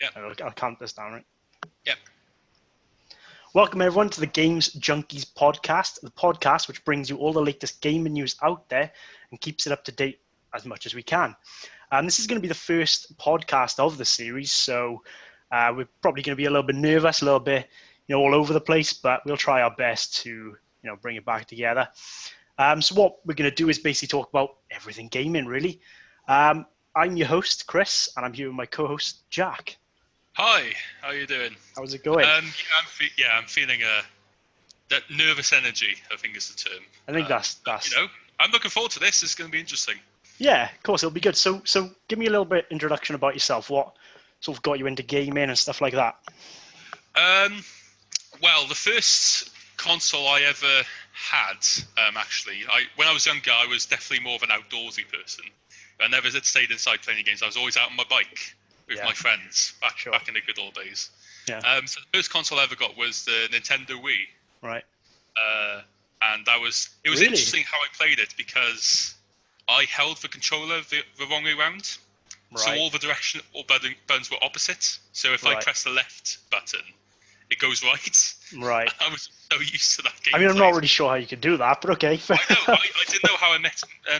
Yep. I'll count this down, right? Yep. Welcome everyone to the Games Junkies podcast, the podcast which brings you all the latest gaming news out there and keeps it up to date as much as we can. This is going to be the first podcast of the series, so we're probably going to be a little bit nervous, a little bit, all over the place, but we'll try our best to, bring it back together. So what we're going to do is basically talk about everything gaming, really. I'm your host, Chris, and I'm here with my co-host, Jack. Hi, how are you doing? How's it going? I'm feeling that nervous energy, I think is the term. I think that's. I'm looking forward to this. It's going to be interesting. Yeah, of course, it'll be good. So give me a little bit introduction about yourself. What sort of got you into gaming and stuff like that? Well, the first console I ever had, when I was younger, I was definitely more of an outdoorsy person. I never stayed inside playing games. I was always out on my bike with my friends back in the good old days. Yeah. So the first console I ever got was the Nintendo Wii. Right. And it was really interesting how I played it because I held the controller the wrong way around. Right. So all the buttons were opposite. So if I press the left button, it goes right. Right. I was so used to that game. I mean, I'm not really sure how you could do that, but okay. I know. I didn't know how I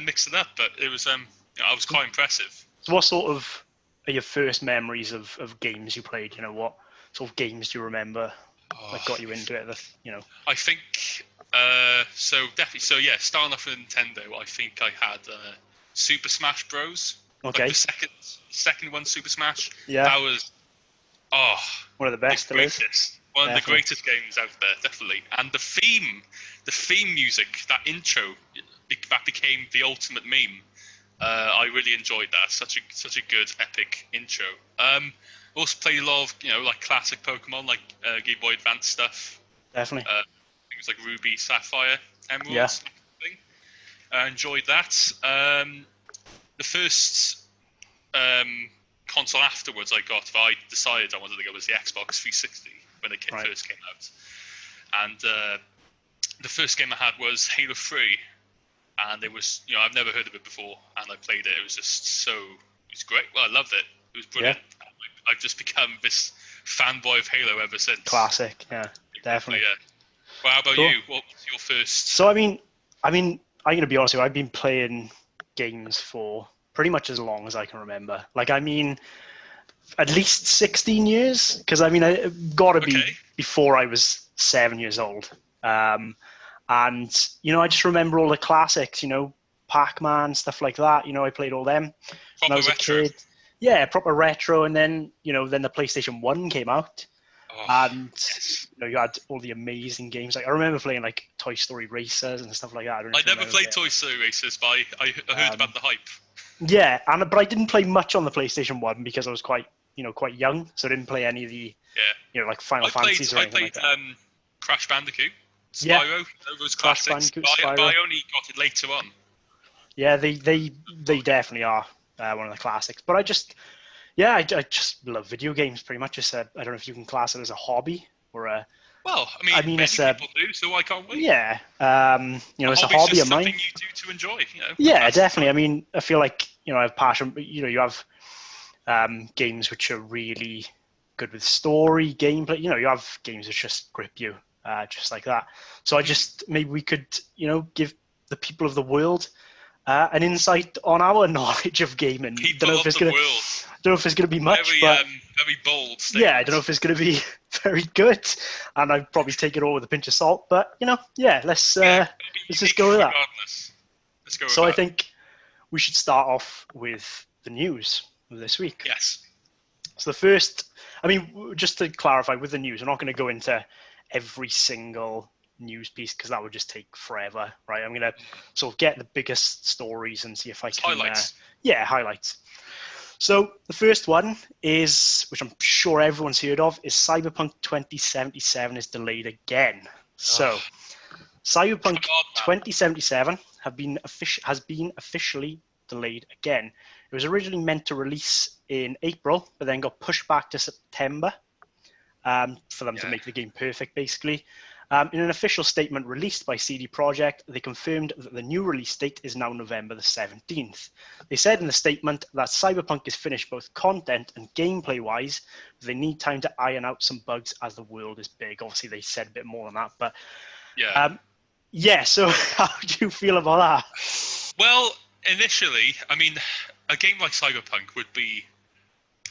mixed it up, but it was I was quite impressive. So what sort of are your first memories of games you played? What sort of games do you remember that got you into it? I think so definitely. So yeah, starting off with Nintendo, I think I had Super Smash Bros. Okay. Like the second one, Super Smash. Yeah. That was one of the best. One of the greatest games out there, definitely. And the theme music, that intro, that became the ultimate meme. I really enjoyed that. Such a good epic intro. Also played a lot of like classic Pokemon, like Game Boy Advance stuff. Definitely. Things like Ruby, Sapphire, Emerald. Yeah. Sort of thing. I enjoyed that. The first console afterwards I decided I wanted to go was the Xbox 360 when it first came out. And the first game I had was Halo 3. And it was, I've never heard of it before, and I played it. It was just it was great. Well, I loved it. It was brilliant. Yeah. I've just become this fanboy of Halo ever since. Classic, yeah, definitely. Yeah. Well, how about you? What was your first? So, I mean, I'm going to be honest with you. I've been playing games for pretty much as long as I can remember. Like, I mean, at least 16 years, because I got to be before I was 7 years old. And, I just remember all the classics, Pac-Man, stuff like that. I played all them when I was a kid. Yeah, proper retro. And then, then the PlayStation 1 came out. And, you had all the amazing games. Like I remember playing, like, Toy Story Racers and stuff like that. I never played Toy Story Racers, but I heard about the hype. Yeah, but I didn't play much on the PlayStation 1 because I was quite young. So I didn't play any of the, like Final Fantasies or anything like that. I played Crash Bandicoot. Spyro, yeah. Those classics, but I only got it later on. Yeah, they definitely are one of the classics. But I just love video games pretty much. I don't know if you can class it as a hobby or a. Well, many people do, so why can't we? Yeah, it's a hobby of mine. Something you do to enjoy, Yeah, definitely. I feel like I have passion, but you have games which are really good with story, gameplay. You have games which just grip you. Just like that. So maybe we could, give the people of the world an insight on our knowledge of gaming. People of the world. Don't know if it's going to be much, but very bold statement. Yeah, I don't know if it's going to be very good, and I'd probably take it all with a pinch of salt. But let's just go with that. Let's go. So I think we should start off with the news of this week. Yes. So the first, just to clarify with the news, we're not going to go into every single news piece because that would just take forever, right? I'm going to sort of get the biggest stories and see if I can... Highlights. Highlights. So the first one is, which I'm sure everyone's heard of, is Cyberpunk 2077 is delayed again. So Cyberpunk 2077 has been officially delayed again. It was originally meant to release in April, but then got pushed back to September. For them to make the game perfect, basically. In an official statement released by CD Projekt, they confirmed that the new release date is now November the 17th. They said in the statement that Cyberpunk is finished both content and gameplay-wise, but they need time to iron out some bugs as the world is big. Obviously, they said a bit more than that, but so how do you feel about that? Well, initially, I mean, a game like Cyberpunk would be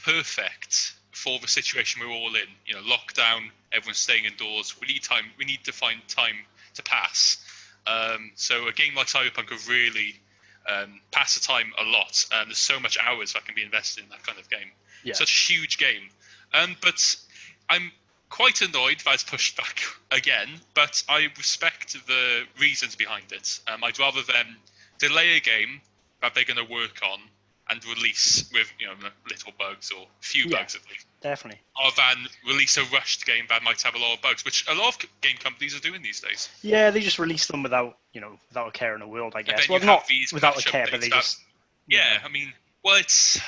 perfect for the situation we're all in. You know, lockdown, everyone's staying indoors. We need time. We need to find time to pass. So a game like Cyberpunk could really pass the time a lot. There's so much hours that can be invested in that kind of game. Yeah. Such a huge game. But I'm quite annoyed that it's pushed back again. But I respect the reasons behind it. I'd rather them delay a game that they're going to work on and release with little bugs or few bugs at least. Definitely. Rather than release a rushed game that might have a lot of bugs, which a lot of game companies are doing these days. Yeah, they just release them without a care in the world, I guess. Well, not without a care, but they just. Yeah, I mean, well, it's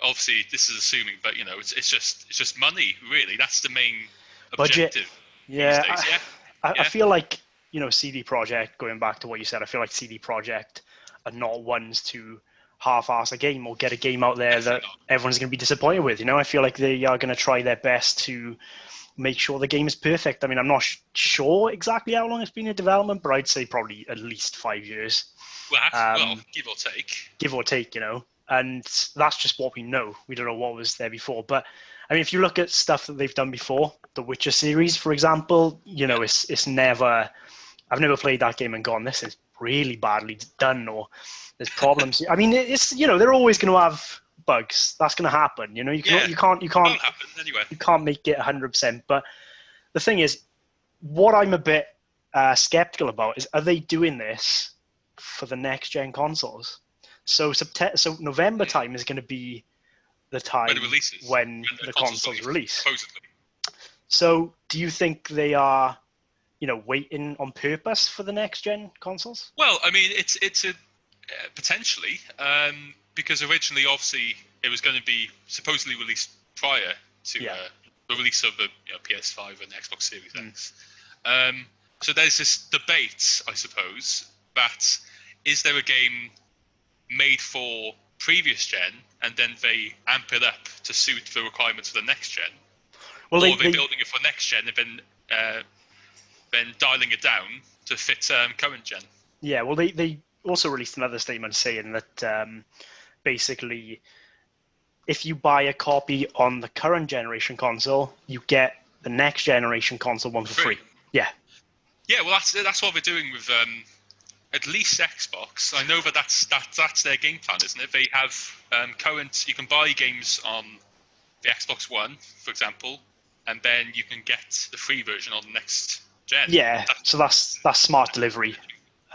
obviously this is assuming, but it's just money, really. That's the main objective. Budget. Yeah, these days. I feel like CD Projekt. Going back to what you said, I feel like CD Projekt are not ones to half-ass a game or get a game out there that everyone's going to be disappointed with. I feel like they are going to try their best to make sure the game is perfect. I mean, I'm not sure exactly how long it's been in development, but I'd say probably at least 5 years. Well, give or take. Give or take, and that's just what we know. We don't know what was there before. But, I mean, if you look at stuff that they've done before, the Witcher series, for example, it's never... I've never played that game and gone, this is really badly done, or there's problems. I mean, it's they're always going to have bugs. That's going to happen. You can't happen anyway. You can't make it 100%. But the thing is, what I'm a bit skeptical about is, are they doing this for the next gen consoles? So November time is going to be the time when the consoles release. Supposedly. So do you think they are waiting on purpose for the next gen consoles? Well, I mean, it's a potentially because originally, obviously, it was going to be supposedly released prior to the release of the PS5 and Xbox Series X. So there's this debate, I suppose, that is there a game made for previous gen and then they amp it up to suit the requirements for the next gen, or are they building it for next gen and then dialing it down to fit current gen? Yeah, well, they also released another statement saying that basically, if you buy a copy on the current generation console, you get the next generation console one for free. Yeah. Yeah, well, that's what they're doing with at least Xbox. I know that's their game plan, isn't it? They have current. You can buy games on the Xbox One, for example, and then you can get the free version on the next gen. Yeah, so that's smart delivery.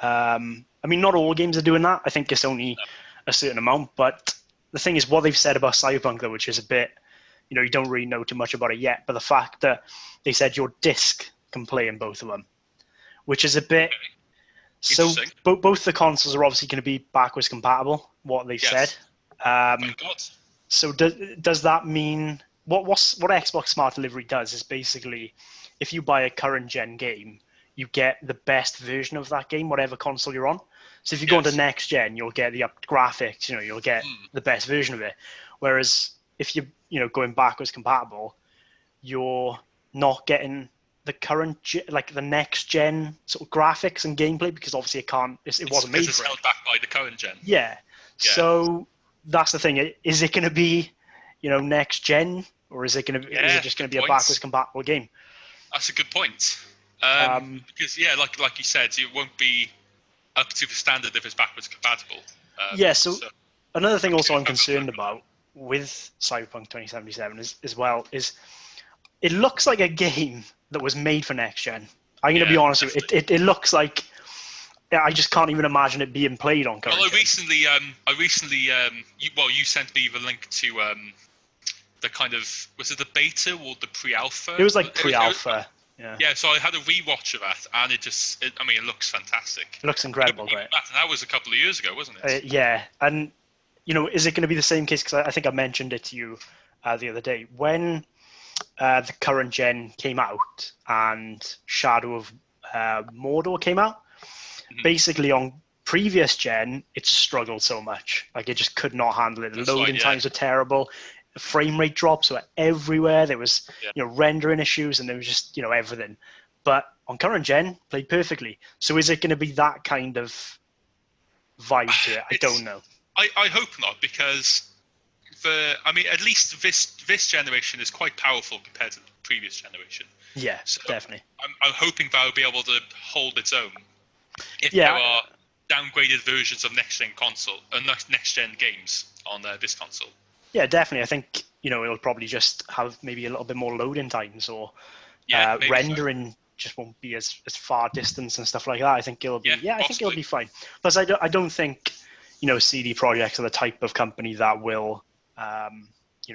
I mean, not all games are doing that. I think it's only a certain amount. But the thing is, what they've said about Cyberpunk, though, which is a bit, you don't really know too much about it yet. But the fact that they said your disc can play in both of them, which is a bit. Okay. So both the consoles are obviously going to be backwards compatible. What they've said. Thank God. So does that mean what Xbox Smart Delivery does is basically, if you buy a current gen game, you get the best version of that game, whatever console you're on. So if you go into next gen, you'll get the up graphics. You'll get the best version of it. Whereas if you're going backwards compatible, you're not getting the current the next gen sort of graphics and gameplay, because obviously it wasn't made for it. It's held back by the current gen. Yeah. So that's the thing. Is it going to be next gen, or is it going to is it just going to be a backwards compatible game? That's a good point. Because like you said, it won't be up to the standard if it's backwards compatible. So another thing also I'm concerned about with Cyberpunk 2077 is it looks like a game that was made for next gen. I'm going to be honest with you. It looks like I just can't even imagine it being played on current. Well, I recently, you sent me the link to the kind of, was it the beta or the pre-alpha? It was like pre-alpha. Yeah, so I had a rewatch of that, and it looks fantastic. It looks incredible, right? And that was a couple of years ago, wasn't it? Yeah, and is it going to be the same case? Because I think I mentioned it to you the other day. When the current gen came out and Shadow of Mordor came out, basically on previous gen, it struggled so much. Like, it just could not handle it. The loading times were terrible. The frame rate drops were everywhere. There was, rendering issues, and there was just, everything. But on current gen, played perfectly. So is it going to be that kind of vibe to it? I don't know. I hope not, because at least this generation is quite powerful compared to the previous generation. Yeah, so definitely. I'm hoping that will be able to hold its own. If there are downgraded versions of next-gen console, next-gen games on this console. Yeah, definitely. I think, it'll probably just have maybe a little bit more loading times, or rendering just won't be as far distance and stuff like that. I think it'll be, I think it'll be fine. Plus, I don't think, CD Projekts are the type of company that will,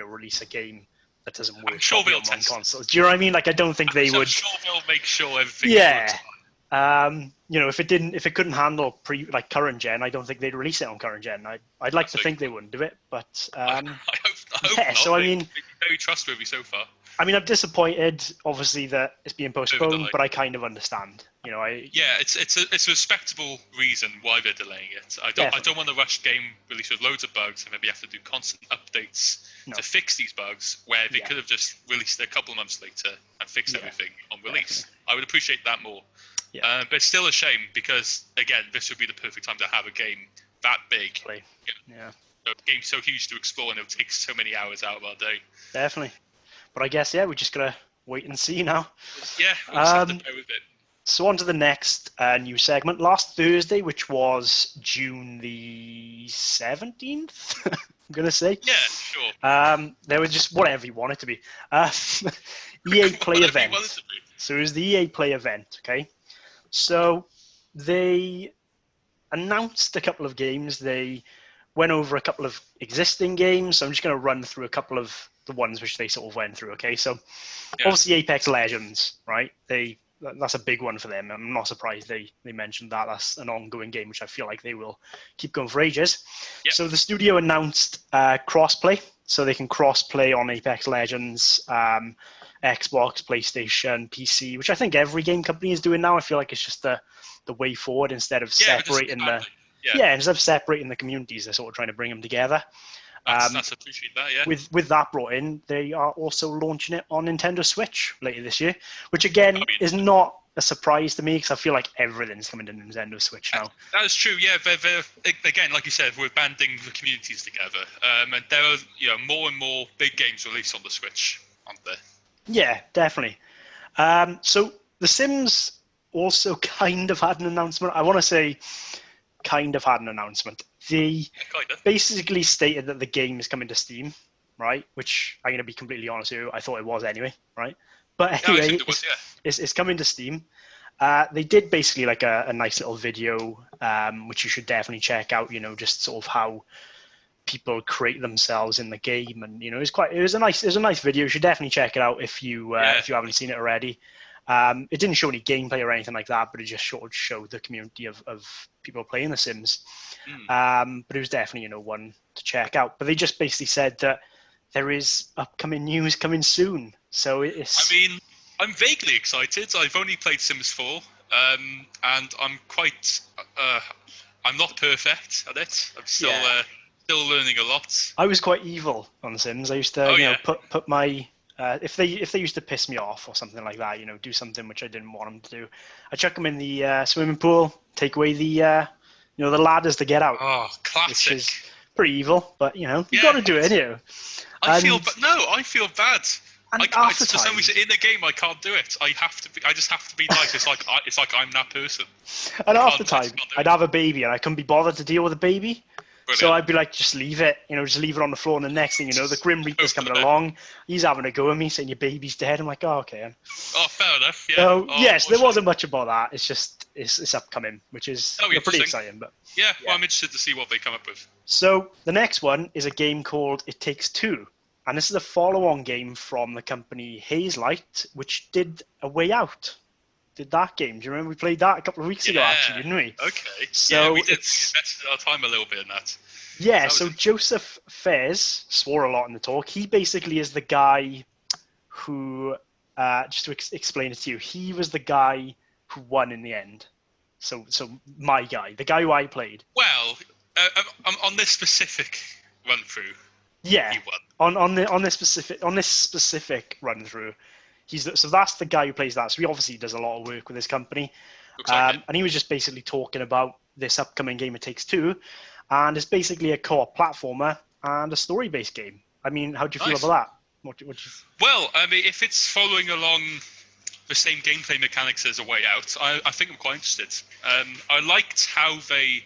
release a game that doesn't work on one console. Do you know what I mean? Like, I don't think they would. I'm sure they'll make sure everything works. If it couldn't handle current gen, I don't think they'd release it on current gen. I'd like to think they wouldn't do it, but I hope not. So they've been very trustworthy so far. I mean, I'm disappointed, obviously, that it's being postponed, but I kind of understand. It's a respectable reason why they're delaying it. I don't want to rush game release with loads of bugs and maybe have to do constant updates to fix these bugs, where they could have just released it a couple of months later and fixed everything on release. Definitely. I would appreciate that more. Yeah. But it's still a shame, because again, this would be the perfect time to have a game that big. A game so huge to explore, and it'll take so many hours out of our day. Definitely. But I guess, we just gotta wait and see now. Yeah, we'll just have to bear with it. So on to the next news segment. Last Thursday, which was June the 17th, I'm gonna say. Yeah, sure. There was just whatever you want it to be. EA Play event. So it was the EA Play event, okay? So they announced a couple of games. They went over a couple of existing games. So I'm just going to run through a couple of the ones which they sort of went through, okay? So obviously Apex Legends, right? That's a big one for them. I'm not surprised they mentioned that. That's an ongoing game, which I feel like they will keep going for ages. Yep. So the studio announced crossplay. So they can crossplay on Apex Legends, Xbox, PlayStation, PC, which I think every game company is doing now. I feel like it's just the way forward, instead of separating instead of separating the communities. They're sort of trying to bring them together. That's appreciate that, yeah. With that brought in, they are also launching it on Nintendo Switch later this year, which again is not a surprise to me, because I feel like everything's coming to Nintendo Switch now. That is true, yeah. They're again, like you said, we're banding the communities together, and there are more and more big games released on the Switch, aren't there? Yeah, definitely. So The Sims also kind of had an announcement. I want to say kind of had an announcement. They basically stated that the game is coming to Steam, right? Which I'm going to be completely honest with you, I thought it was anyway, right? But anyway, it's coming to Steam. They did basically like a nice little video, which you should definitely check out. Just sort of how people create themselves in the game, and it was a nice video. You should definitely check it out if you haven't seen it already. It didn't show any gameplay or anything like that, but it just sort of showed the community of people playing The Sims. But it was definitely one to check out. But they just basically said that there is upcoming news coming soon. So it's. I mean, I'm vaguely excited. I've only played Sims 4, and I'm quite. I'm not perfect at it. I'm still learning a lot. I was quite evil on The Sims. I used to put my. If they used to piss me off or something like that, do something which I didn't want them to do, I chuck them in the swimming pool, take away the the ladders to get out. Oh, classic! Which is pretty evil, but you got to do it, I feel bad. For some reason, in the game, I can't do it. I just have to be nice. It's like I'm that person. And half the time, I'd have a baby, and I couldn't be bothered to deal with a baby. Brilliant. So I'd be like, just leave it, just leave it on the floor. And the next thing you know, the Grim Reaper's coming along. He's having a go at me, saying your baby's dead. I'm like, oh, okay. Oh, fair enough. Yeah. So yes, there wasn't much about that. It's just it's upcoming, which is pretty exciting. But well, I'm interested to see what they come up with. So the next one is a game called It Takes Two, and this is a follow-on game from the company Hazelight, which did A Way Out. Did that game? Do you remember we played that a couple of weeks ago, actually, didn't we? Okay. So we did. We invested our time a little bit in that. Yeah, so Joseph Fares swore a lot in the talk. He basically is the guy who, just to explain it to you, he was the guy who won in the end. So my guy, the guy who I played. Well, on this specific run through, yeah, he won. On this specific run through, so that's the guy who plays that. So he obviously does a lot of work with his company, and he was just basically talking about this upcoming game, It Takes Two, and it's basically a co-op platformer and a story-based game. I mean, how do you feel about that? Well, I mean, if it's following along the same gameplay mechanics as A Way Out, I think I'm quite interested. I liked how they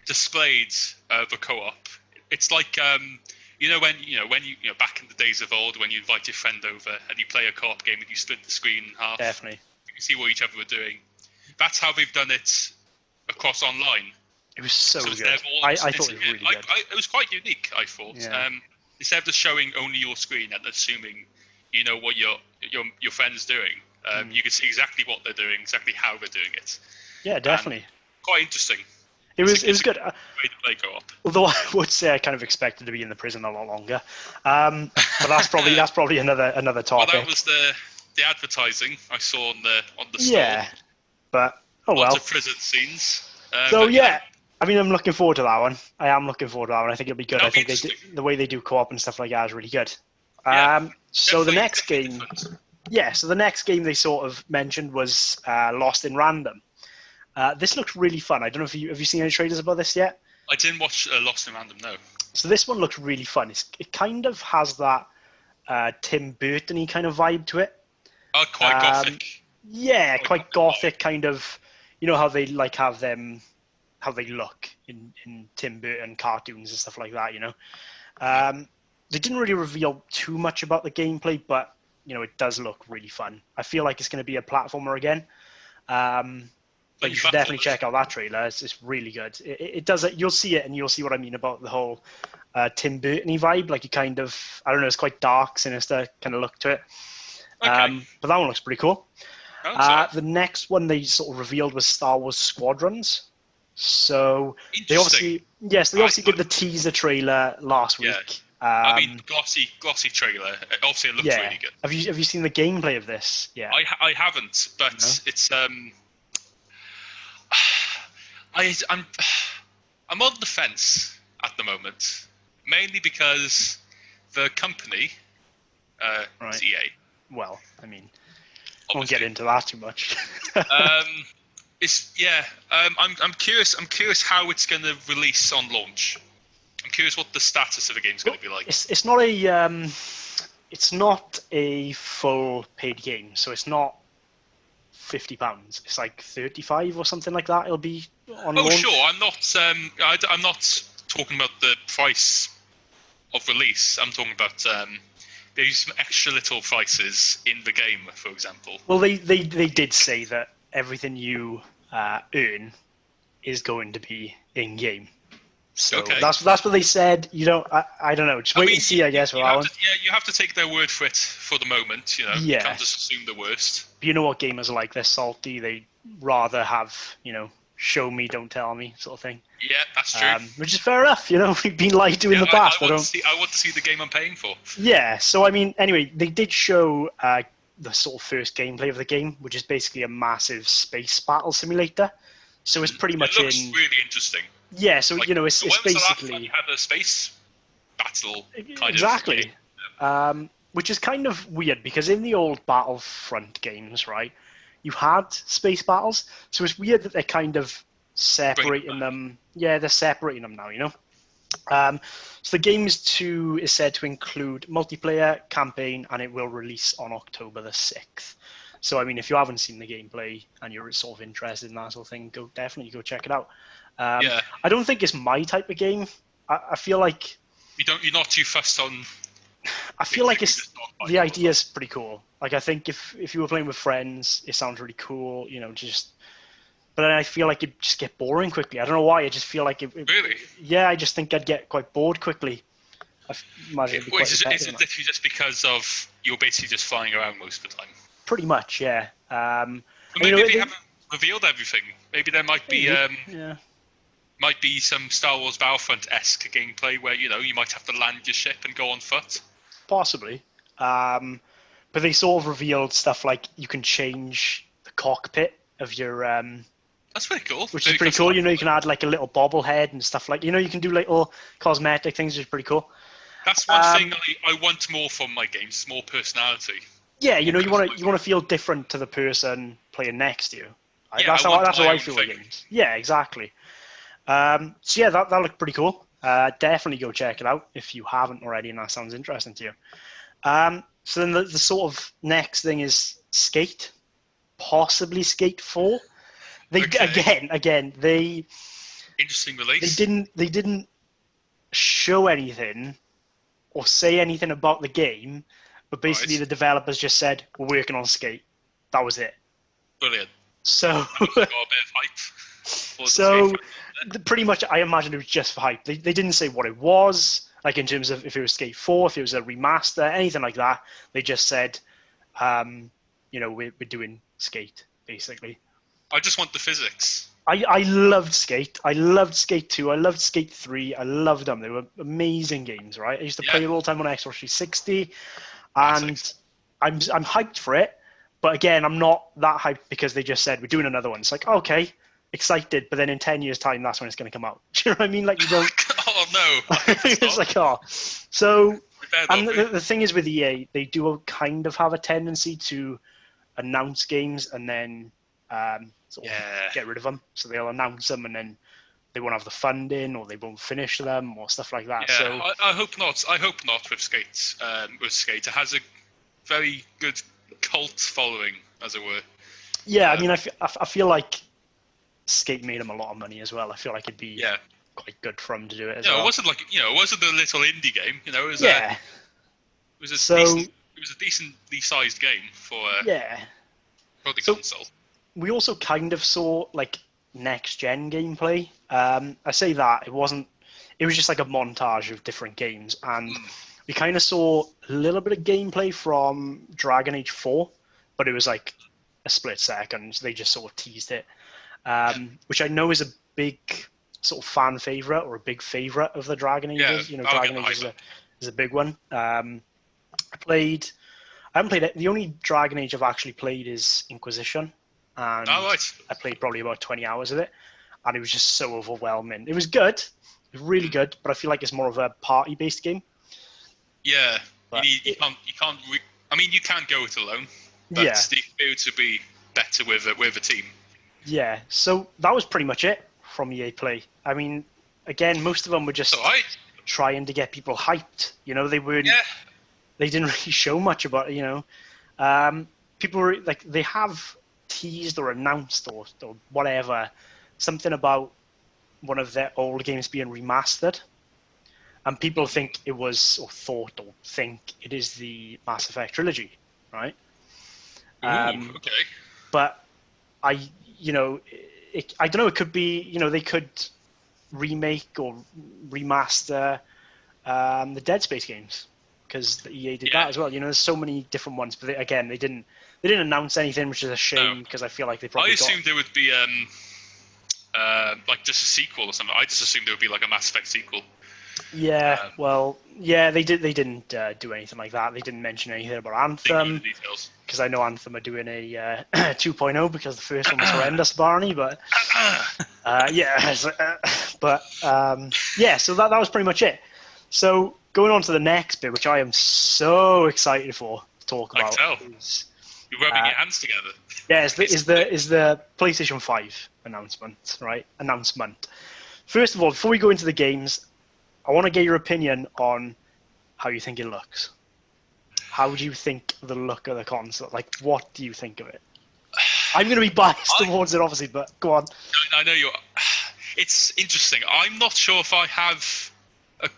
displayed the co-op. It's like when you back in the days of old, when you invite your friend over and you play a co-op game and you split the screen in half. Definitely. You can see what each other were doing. That's how they've done it across online. It was so good. I thought it was really good. It was quite unique, I thought. Yeah. Instead of just showing only your screen and assuming you know what your friend's doing, you can see exactly what they're doing, exactly how they're doing it. Yeah, definitely. Quite interesting. It was good. Way to play co-op. Although I would say I kind of expected to be in the prison a lot longer, but that's probably another topic. Well, that was the advertising I saw on the store. Yeah, but Lots of prison scenes. I mean, I'm looking forward to that one. I am looking forward to that one. I think it'll be good. I think the way they do co-op and stuff like that is really good. So the next game, so the next game they sort of mentioned was Lost in Random. This looks really fun. I don't know if have you seen any trailers about this yet? I didn't watch Lost in Random, no. So this one looks really fun. It kind of has that Tim Burton-y kind of vibe to it. Oh, quite gothic. Yeah, quite gothic kind of. You know how they have them, how they look in Tim Burton cartoons and stuff like that. They didn't really reveal too much about the gameplay, but it does look really fun. I feel like it's going to be a platformer again. But you should definitely check out that trailer. It's really good. It does it. You'll see it, and you'll see what I mean about the whole Tim Burton-y vibe. Like, you kind of, I don't know, it's quite dark, sinister kind of look to it. Okay. But that one looks pretty cool. The next one they sort of revealed was Star Wars Squadrons. So they obviously did the teaser trailer last week. I mean, glossy trailer. Obviously, it looks really good. Have you seen the gameplay of this? Yeah. I haven't, but it's I'm on the fence at the moment, mainly because the company, is EA. Well, I mean, I won't get into that too much. I'm curious. I'm curious how it's going to release on launch. I'm curious what the status of the game's going to be like. It's not a full paid game, so it's not £50. It's like 35 or something like that. It'll be on launch. Sure. I'm not talking about the price of release. I'm talking about there's some extra little prices in the game, for example. Well, they did say that everything you earn is going to be in game. So that's what they said. I don't know. Just wait and see, I guess. You have to take their word for it for the moment. You can't just assume the worst. But you know what gamers are like? They're salty. They rather have show me, don't tell me sort of thing. Yeah, that's true. Which is fair enough. We've been lied to in the past. I want to see the game I'm paying for. Yeah. So I mean, anyway, they did show the sort of first gameplay of the game, which is basically a massive space battle simulator. So it's pretty much really interesting. Yeah, so it's basically you had a space battle kind exactly, of which is kind of weird because in the old Battlefront games, right, you had space battles, so it's weird that they're kind of separating them. Yeah, they're separating them now. So the game is said to include multiplayer, campaign, and it will release on October the 6th. So I mean, if you haven't seen the gameplay and you're sort of interested in that sort of thing, definitely go check it out. I don't think it's my type of game. I feel like you're not too fussed on. I feel like the idea is pretty cool. Like, I think if you were playing with friends, it sounds really cool. But then I feel like it'd just get boring quickly. I don't know why. I just feel like really. Yeah, I just think I'd get quite bored quickly. I imagine it'd be quite is it literally just because of you're basically just flying around most of the time? Pretty much, yeah. Maybe they haven't revealed everything. Maybe there might be might be some Star Wars Battlefront-esque gameplay where you might have to land your ship and go on foot. Possibly. but they sort of revealed stuff like you can change the cockpit of your That's pretty cool. which is pretty cool. You know, you can add like a little bobblehead and stuff like. You know, you can do little cosmetic things, which is pretty cool. That's one thing I want more from my games: more personality. Yeah, you know, you want to feel different to the person playing next to you. Yeah, that's how I feel with thing. games. Yeah, exactly. So yeah, that looked pretty cool. Definitely go check it out if you haven't already, and that sounds interesting to you. So then the sort of next thing is Skate, possibly Skate 4. They again they interesting release. They didn't show anything or say anything about the game, but basically the developers just said we're working on Skate. That was it. Brilliant. So got a bit of hype. So pretty much, I imagine it was just for hype. They didn't say what it was, like in terms of if it was Skate 4, if it was a remaster, anything like that. They just said, you know, we're doing Skate, basically. I just want the physics. I loved Skate. I loved Skate 2. I loved Skate 3. I loved them. They were amazing games, right? I used to play it all the time on Xbox 360, and I'm hyped for it. But again, I'm not that hyped because they just said we're doing another one. It's like, okay, excited, but then in 10 years' time, that's when it's going to come out. Do you know what I mean? Like, you don't. Oh no! It's like, oh. So, and the thing is with EA, they do kind of have a tendency to announce games and then sort of get rid of them. So they'll announce them and then they won't have the funding, or they won't finish them, or stuff like that. Yeah, so I hope not. I hope not with Skate. It has a very good cult following, as it were. Yeah, I mean, I feel like Skate made them a lot of money as well. I feel like it'd be quite good for them to do it as well. It wasn't like, it wasn't a little indie game. It was yeah. It was a decently sized game for for the console. We also kind of saw like next gen gameplay. I say that it wasn't. It was just like a montage of different games, and we kind of saw a little bit of gameplay from Dragon Age 4, but it was like a split second. So they just sort of teased it, which I know is a big sort of fan favorite, or a big favorite of the Dragon Ages. You know, Dragon Age is a big one. I haven't played it. The only Dragon Age I've actually played is Inquisition, and I played probably about 20 hours of it, and it was just so overwhelming. It was good, it was really good, but I feel like it's more of a party-based game. Yeah, you can't. I mean, you can go it alone, but the experience would be better with a team. Yeah, so that was pretty much it from EA Play. I mean, again, most of them were just trying to get people hyped. You know, they weren't. Yeah. They didn't really show much about it. You know, people were like, they have teased or announced or whatever something about one of their old games being remastered, and people think it was, or thought or think it is the Mass Effect trilogy, right? Okay. But I don't know. It could be, they could remake or remaster the Dead Space games, because the EA did that as well. There's so many different ones, but they didn't announce anything, which is a shame, because I feel like they probably. I assumed there would be like just a sequel or something. I just assumed there would be like a Mass Effect sequel. Yeah, they didn't do anything like that. They didn't mention anything about Anthem, because I know Anthem are doing a 2.0, because the first one was horrendous, Barney. But so that was pretty much it. So going on to the next bit, which I am so excited for to talk about. You're rubbing your hands together. Yeah, is the PlayStation 5 announcement, right? First of all, before we go into the games, I want to get your opinion on how you think it looks. How do you think the look of the console? Like, what do you think of it? I'm going to be biased towards it, obviously, but go on. I know you're. It's interesting. I'm not sure if I have a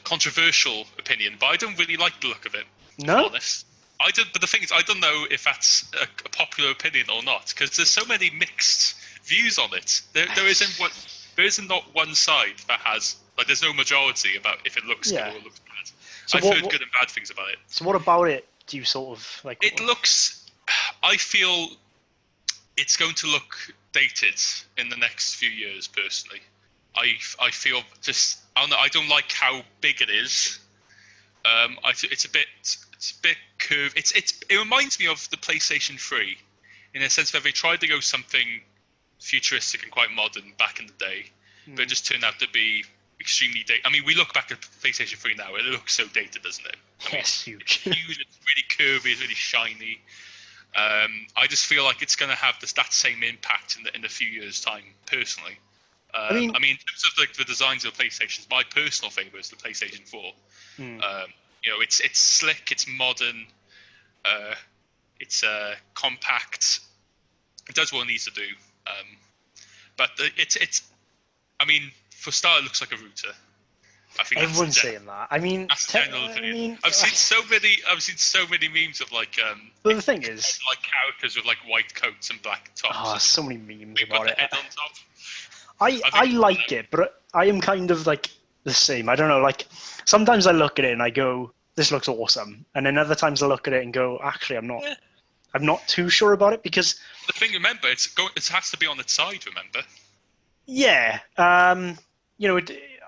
controversial opinion, but I don't really like the look of it. No. To be honest. I don't. But the thing is, I don't know if that's a popular opinion or not, because there's so many mixed views on it. There isn't not one side that has, like, there's no majority about if it looks good or it looks bad. So I've heard good and bad things about it. So what about it do you sort of like? It looks. I feel it's going to look dated in the next few years. Personally, I feel just. I don't know. I don't like how big it is. It's a bit curved. It reminds me of the PlayStation 3 in a sense that they tried to go something futuristic and quite modern back in the day, but it just turned out to be extremely dated. I mean, we look back at PlayStation 3 now, and it looks so dated, doesn't it? Yes, huge. Huge. It's really curvy. It's really shiny. I just feel like it's going to have that same impact in the few years' time, personally. I mean, in terms of the designs of the PlayStations, my personal favorite is the PlayStation 4. It's slick, it's modern, it's compact. It does what it needs to do. But I mean, for a start, it looks like a router. I think everyone's saying that. I mean, that's the general opinion. I've seen so many memes of like. But the thing is, like characters with like white coats and black tops. Oh, so many memes about it. Head on top. I like it, but I am kind of like the same. I don't know. Like sometimes I look at it and I go, "This looks awesome," and then other times I look at it and go, "Actually, I'm not. Yeah. I'm not too sure about it because." The thing, remember, it has to be on its side. Remember. Yeah.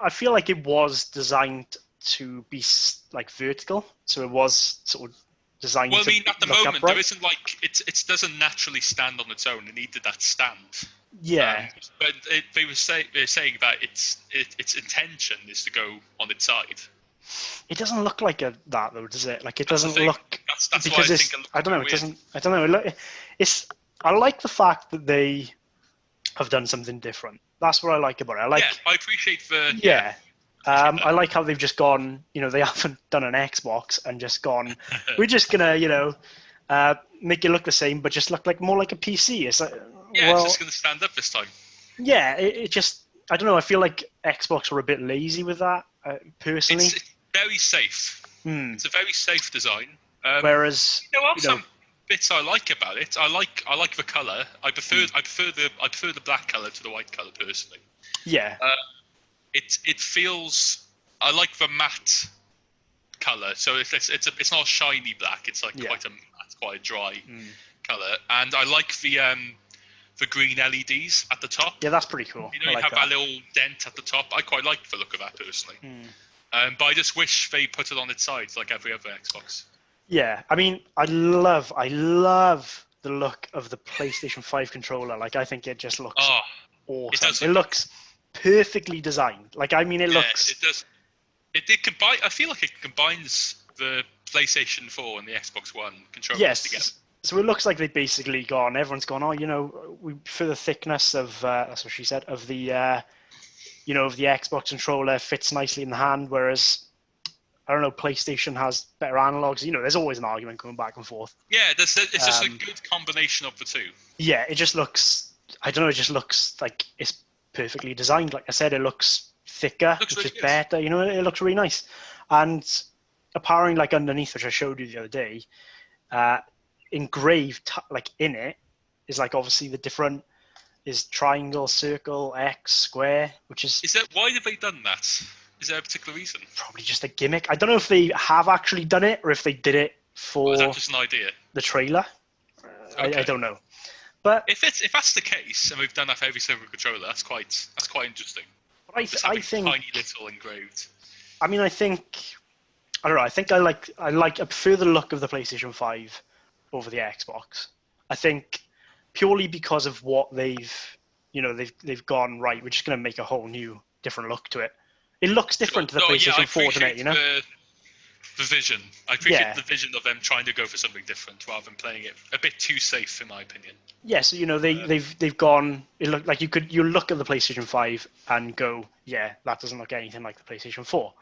I feel like it was designed to be like vertical, so it was sort of designed. Well, I mean, at the moment, upright. there isn't like it doesn't naturally stand on its own. It needed that stand. Yeah. But they were saying that its intention is to go on its side. It doesn't look like that though, does it? Like it doesn't look. That's because why it's. I don't know. Weird. It doesn't. I don't know. It's. I like the fact that they have done something different. That's what I like about it. I appreciate the. Yeah. I like how they've just gone. They haven't done an Xbox and just gone. We're just gonna, make it look the same, but just look more like a PC. It's like, it's just gonna stand up this time. Yeah, it just. I don't know. I feel like Xbox were a bit lazy with that. Personally, it's very safe. It's a very safe design. Whereas, some bits I like about it. I like the color. I prefer the black color to the white color personally. Yeah. It feels. I like the matte color. So it's not a shiny black. It's like quite a dry color. And I like the green LEDs at the top. Yeah, that's pretty cool. You have that little dent at the top. I quite like the look of that personally. But I just wish they put it on its sides like every other Xbox. Yeah, I mean, I love the look of the PlayStation 5 controller. Like, I think it just looks awesome. It looks perfectly designed. Like, I mean, it looks. It does. It combine. I feel like it combines the PlayStation 4 and the Xbox One controllers together. So it looks like they've basically gone. Everyone's gone. We for the thickness of that's what she said of the of the Xbox controller fits nicely in the hand, whereas I don't know, PlayStation has better analogs. There's always an argument going back and forth. Yeah, it's just a good combination of the two. Yeah, it just looks. I don't know. It just looks like it's perfectly designed. Like I said, it looks thicker, which is better. It looks really nice. And apparently, like underneath, which I showed you the other day, engraved like in it is like obviously the different is triangle, circle, X, square, which is. Is that why have they done that? Is there a particular reason? Probably just a gimmick. I don't know if they have actually done it or if they did it for. Or is that just an idea? The trailer. I don't know. But if that's the case, and we've done that for every single controller, that's quite interesting. But I think tiny little engraved. I mean, I don't know. I think I prefer the look of the PlayStation 5 over the Xbox. I think purely because of what they've gone right. We're just going to make a whole new, different look to it. It looks different to the PlayStation 4, doesn't it? The vision. I appreciate the vision of them trying to go for something different rather than playing it a bit too safe, in my opinion. Yeah, so they've gone. It looked like you look at the PlayStation 5 and go, yeah, that doesn't look anything like the PlayStation 4.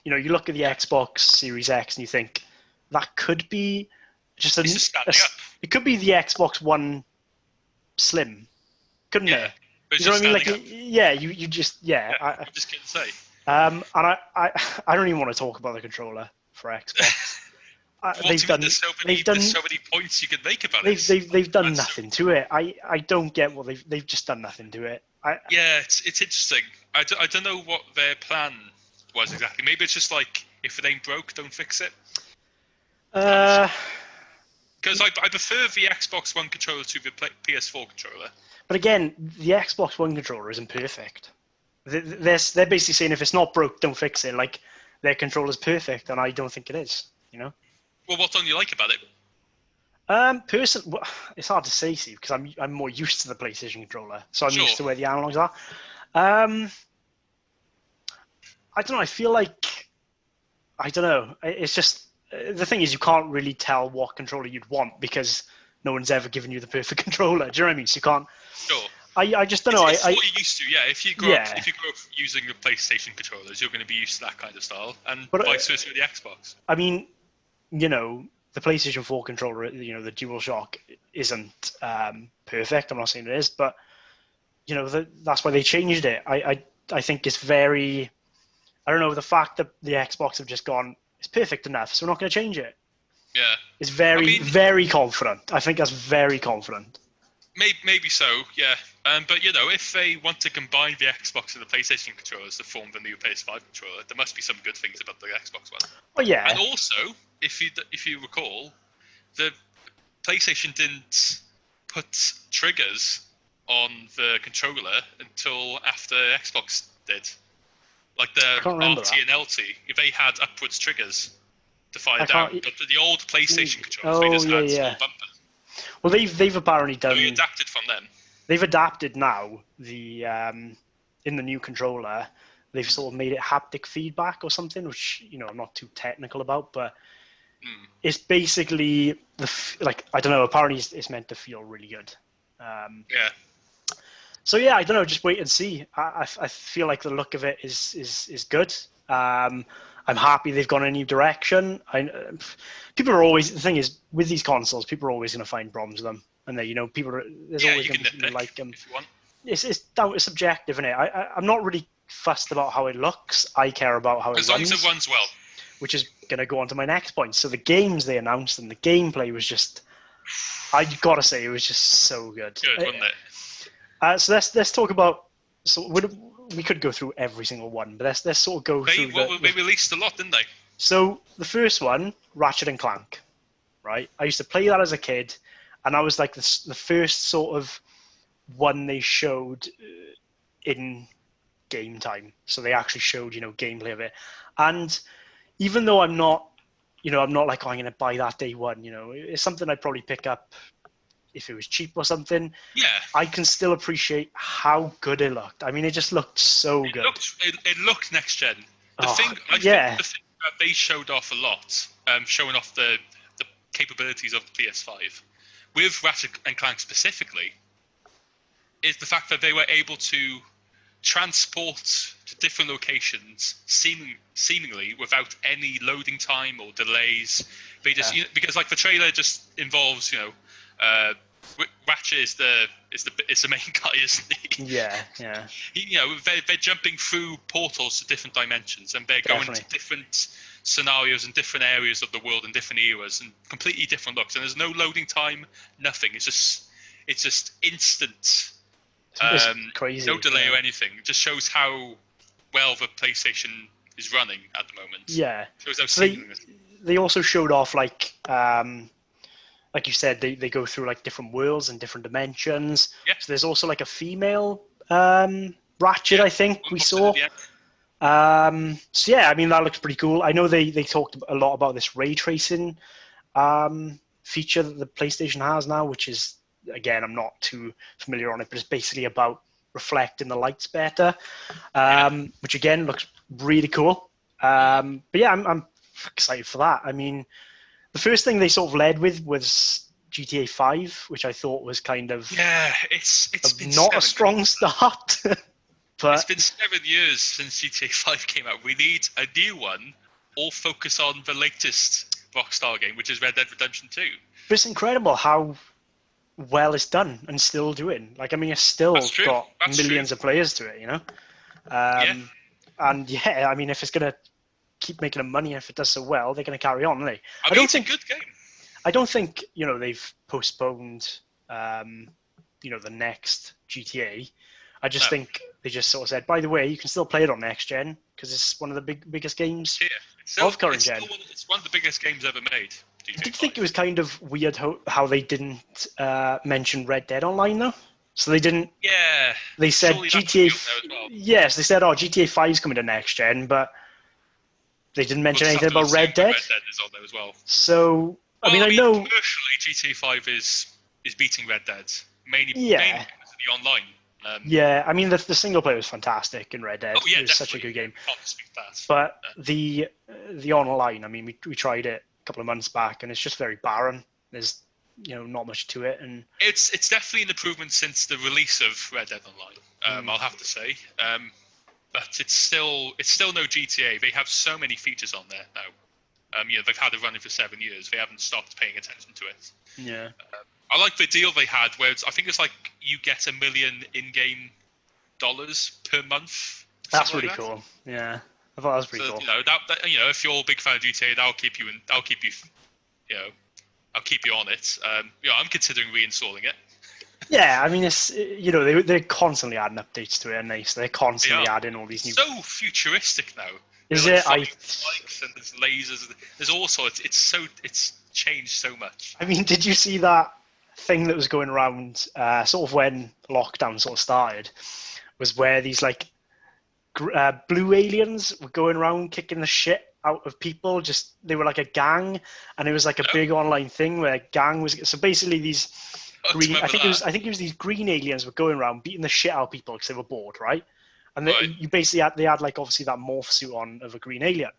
You look at the Xbox Series X and you think that could be just it could be the Xbox One Slim, couldn't it? You know what I mean? Like, you just I just can't say. And I don't even want to talk about the controller for Xbox. There's so many points you could make about it. They've done nothing to it. I don't get what they've just done nothing to it. It's interesting. I don't know what their plan was exactly. Maybe it's just like if it ain't broke, don't fix it. Because I prefer the Xbox One controller to the PS4 controller. But again, the Xbox One controller isn't perfect. They're basically saying if it's not broke, don't fix it. Like their controller's perfect, and I don't think it is. Well, what don't you like about it? It's hard to say, Steve, because I'm more used to the PlayStation controller, so I'm Sure. used to where the analogs are. I don't know. I feel like I don't know. It's just the thing is you can't really tell what controller you'd want because no one's ever given you the perfect controller. Do you know what I mean? So you can't. Sure. I just don't know. It's what you're used to, yeah. If you grow Yeah. up using the PlayStation controllers, you're going to be used to that kind of style, and But, vice versa with the Xbox. I mean, the PlayStation 4 controller, the DualShock isn't perfect. I'm not saying it is, but that's why they changed it. I think it's very. I don't know, the fact that the Xbox have just gone, it's perfect enough, so we're not going to change it. Yeah. It's very, very confident. I think that's very confident. Maybe so, yeah. But if they want to combine the Xbox and the PlayStation controllers to form the new PS5 controller, there must be some good things about the Xbox one. Oh yeah. And also, if you recall, the PlayStation didn't put triggers on the controller until after Xbox did. Like the RT and LT, if they had upwards triggers to fire down, but the old PlayStation controllers, they just had small bumpers. Well, they've apparently done. So we adapted from them. They've adapted now. In the new controller, they've sort of made it haptic feedback or something, which I'm not too technical about, but it's basically I don't know. Apparently, it's meant to feel really good. Yeah. So yeah, I don't know. Just wait and see. I feel like the look of it is good. I'm happy they've gone in a new direction. People are always, the thing is with these consoles, people are always going to find problems with them, and there's always going to be people like them. If you want. It's subjective, isn't it? I'm not really fussed about how it looks. I care about how it runs. As long as it runs well. Which is going to go on to my next point. So the games they announced and the gameplay was just, I gotta say, it was just so good. Good, wasn't it? So let's talk about. So we could go through every single one, but let's sort of go through. They released a lot, didn't they? So the first one, Ratchet and Clank, right? I used to play that as a kid, and I was like the first sort of one they showed in game time. So they actually showed gameplay of it, and even though I'm not like, I'm going to buy that day one. It's something I'd probably pick up if it was cheap or something. Yeah. I can still appreciate how good it looked. I mean, it just looked so good. It looked next gen. I think the thing that they showed off a lot, showing off the capabilities of the PS5, with Ratchet and Clank specifically, is the fact that they were able to transport to different locations seemingly without any loading time or delays. They just because like the trailer just involves Ratchet is the main guy, isn't he? Yeah. They're jumping through portals to different dimensions, and they're going to different scenarios and different areas of the world and different eras and completely different looks. And there's no loading time, nothing. It's just instant. It's crazy. No delay or anything. It just shows how well the PlayStation is running at the moment. Yeah. Shows how seamless. They also showed off like you said, they go through like different worlds and different dimensions. Yeah. So there's also like a female Ratchet, I think we saw. So yeah, I mean that looks pretty cool. I know they talked a lot about this ray tracing feature that the PlayStation has now, which is, again, I'm not too familiar on it, but it's basically about reflecting the lights better, which again looks really cool. But yeah, I'm excited for that. I mean, the first thing they sort of led with was GTA 5, which I thought was kind of it's been not a strong start. But it's been 7 years since GTA 5 came out. We need a new one, all focus on the latest Rockstar game, which is Red Dead Redemption 2. But it's incredible how well it's done and still doing. Like, I mean, it's still got millions of players to it, And yeah, I mean, if it's going to keep making them money, if it does so well, they're going to carry on, aren't they? I mean, it's a good game. I don't think, they've postponed, the next GTA. I just think they just sort of said, by the way, you can still play it on next gen because it's one of the biggest games of current gen. It's one of the biggest games ever made. I did think it was kind of weird how they didn't mention Red Dead Online though. So they didn't. Yeah. They said GTA. Well. Yes, they said, GTA 5 is coming to next gen, but They didn't mention We'll just anything have to about Red assume that Dead. Red Dead is on there as well. So, Well, I know... commercially, GTA 5 is beating Red Dead. Mainly because of the online. Yeah, I mean, the single player was fantastic in Red Dead. Oh, yeah, it was such a good game. Can't dispute that. But the online, I mean, we tried it a couple of months back, and it's just very barren. There's not much to it, and it's definitely an improvement since the release of Red Dead Online. I'll have to say, but it's still no GTA. They have so many features on there now. They've had it running for 7 years. They haven't stopped paying attention to it. Yeah. I like the deal they had, where I think it's like you get $1 million in-game dollars per month. That's really cool. Yeah, I thought that was pretty cool. If you're a big fan of GTA, I'll keep you on it. I'm considering reinstalling it. Yeah, I mean, it's they're constantly adding updates to it, and they're constantly adding all these new. So futuristic now. Is it? Spikes and there's lasers. There's all sorts. It's changed so much. I mean, did you see that thing that was going around sort of when lockdown sort of started? Was where these blue aliens were going around kicking the shit out of people. They were like a gang, and it was like a big online thing where a gang was. So basically, these green. I think it was these green aliens were going around beating the shit out of people because they were bored, right? And you basically had obviously that morph suit on of a green alien,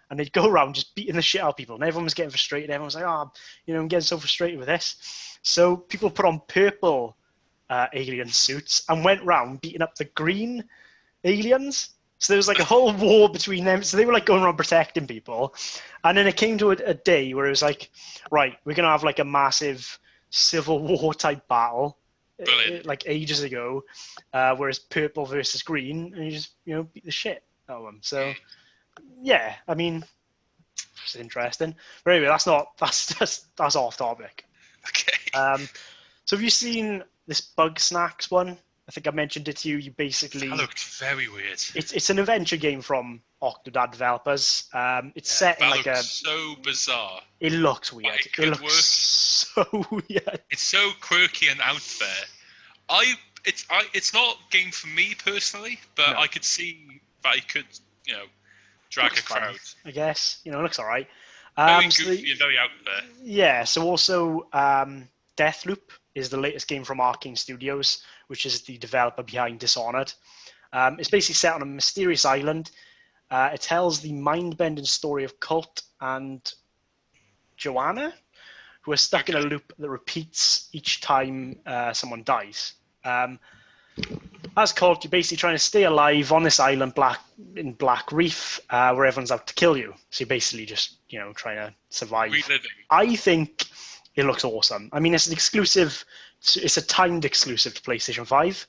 and they'd go around just beating the shit out of people, and everyone was getting frustrated. Everyone was like, I'm getting so frustrated with this. So people put on purple alien suits and went around beating up the green aliens. So there was like a whole war between them. So they were like going around protecting people, and then it came to a day where it was like, right, we're gonna have like a massive civil war type battle. Brilliant. Like ages ago, whereas purple versus green, and you just beat the shit out of them. So yeah, I mean, it's interesting. But anyway, that's off topic. Okay. So have you seen this Bug Snacks one? I think I mentioned it to you. You basically that looked very weird. It's an adventure game from Octodad developers. It's set in like so bizarre. It looks weird. It looks so weird. It's so quirky and out there. It's not a game for me personally, but I could see that it could drag a crowd. I guess it looks alright. Very goofy and very out there. Yeah. So also, Deathloop is the latest game from Arcane Studios, which is the developer behind Dishonored. It's basically set on a mysterious island. It tells the mind-bending story of Colt and Joanna, who are stuck in a loop that repeats each time someone dies. As Colt, you're basically trying to stay alive on this island in Black Reef, where everyone's out to kill you. So you're basically just, trying to survive. Reliving. I think it looks awesome. I mean, it's an exclusive. It's a timed exclusive to PlayStation 5.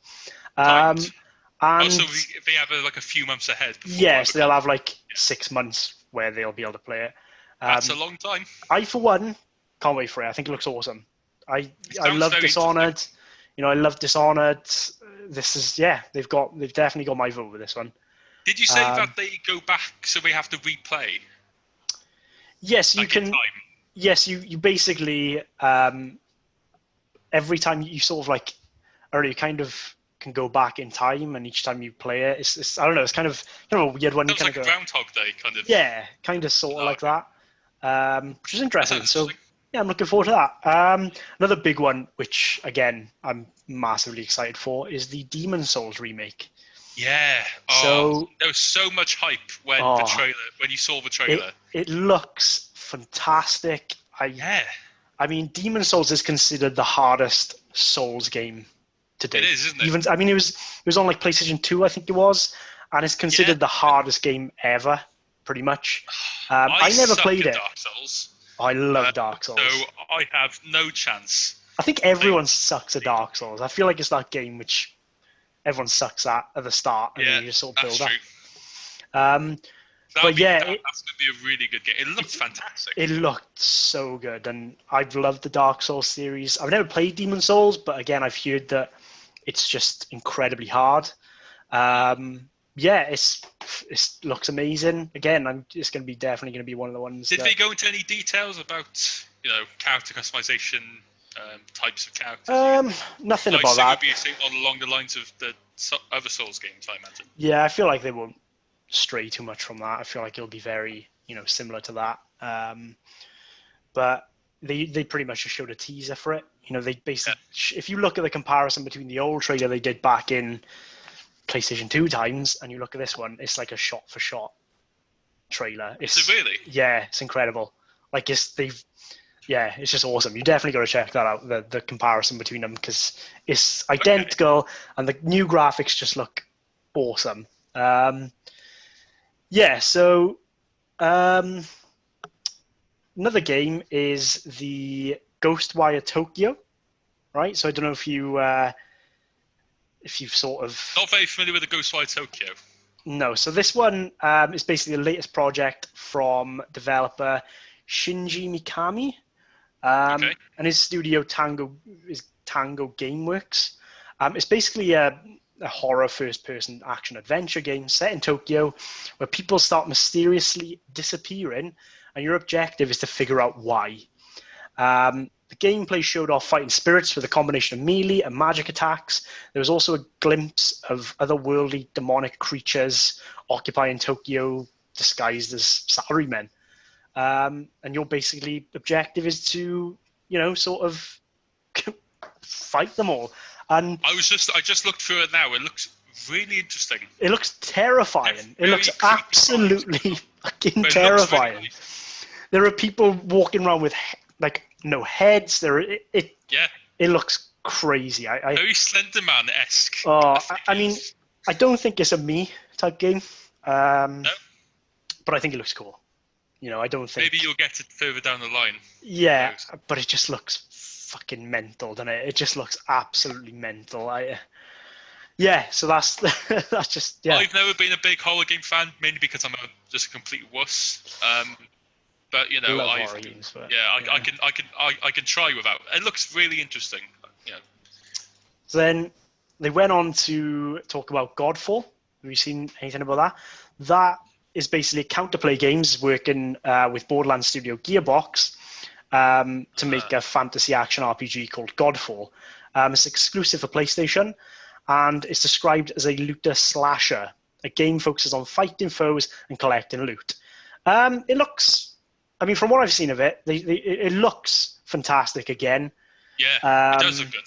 And so they have a few months ahead. Yes, they'll have 6 months where they'll be able to play it. That's a long time. I, for one, can't wait for it. I think it looks awesome. I love Dishonored. I love Dishonored. This is they've definitely got my vote with this one. Did you say that they go back so they have to replay? Yes, you can. Yes, you basically every time you sort of or you kind of can go back in time, and each time you play it, it's I don't know, it's kind of a weird one. It's like a Groundhog Day kind of. Yeah, kind of sort of like that, which is interesting. So yeah, I'm looking forward to that. Another big one, which again I'm massively excited for, is the Demon Souls remake. Yeah. So there was so much hype when you saw the trailer. It looks fantastic. I mean, Demon Souls is considered the hardest Souls game to date. It is, isn't it? It was on PlayStation 2, I think it was, and it's considered the hardest game ever, pretty much. I never played it. Dark Souls. I love Dark Souls. So I have no chance. I think everyone sucks at Dark Souls. I feel like it's that game which everyone sucks at the start, and then you just sort of build up. That's going to be a really good game. It looked fantastic. It looked so good, and I've loved the Dark Souls series. I've never played Demon Souls, but again, I've heard that it's just incredibly hard. It looks amazing. Again, it's definitely going to be one of the ones. Did they go into any details about character customization, types of characters? Nothing about that. It would be along the lines of the other Souls games, I imagine. Yeah, I feel like they won't stray too much from that. I feel like it'll be very, similar to that. But they pretty much just showed a teaser for it. They basically, if you look at the comparison between the old trailer they did back in PlayStation 2 times, and you look at this one, it's like a shot-for-shot trailer. Is it really? Yeah, it's incredible. Like it's just awesome. You definitely got to check that out. The comparison between them, because it's identical, and the new graphics just look awesome. So another game is the Ghostwire Tokyo, right? So I don't know if you've sort of... Not very familiar with the Ghostwire Tokyo. No, so this one is basically the latest project from developer Shinji Mikami, and his studio Tango Gameworks. It's basically a horror first-person action-adventure game set in Tokyo where people start mysteriously disappearing, and your objective is to figure out why. The gameplay showed off fighting spirits with a combination of melee and magic attacks. There was also a glimpse of otherworldly demonic creatures occupying Tokyo disguised as salarymen. And your basically objective is to, sort of fight them all. And I just looked through it now. It looks really interesting. It looks terrifying. It looks absolutely fucking terrifying. Nice. There are people walking around with no heads. It looks crazy. Very Slenderman-esque. I mean, I don't think it's a me type game. No. But I think it looks cool. I don't think... Maybe you'll get it further down the line. Yeah, but it just looks fucking mental, doesn't it? It just looks absolutely mental. So that's just... Yeah. I've never been a big horror game fan, mainly because I'm just a complete wuss. But I can try without. It looks really interesting. Yeah. So then they went on to talk about Godfall. Have you seen anything about that? That is basically counterplay games working with Borderlands studio Gearbox to make a fantasy action RPG called Godfall. It's exclusive for PlayStation, and it's described as a looter slasher. A game focuses on fighting foes and collecting loot. It looks... I mean, from what I've seen of it, it looks fantastic again. Yeah, it does look good.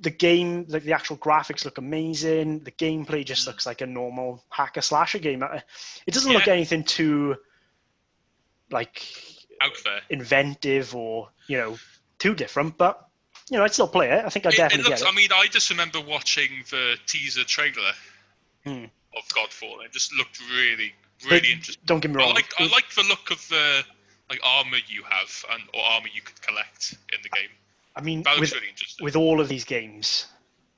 The game, the actual graphics look amazing. The gameplay just looks like a normal hacker slasher game. It doesn't look anything too out there, inventive or too different. But I'd still play it. I think I definitely get it. I mean, I just remember watching the teaser trailer of Godfall. It just looked really interesting. Don't get me wrong. I like the look of the armor you have or armor you could collect in the game. I mean, that looks really interesting. With all of these games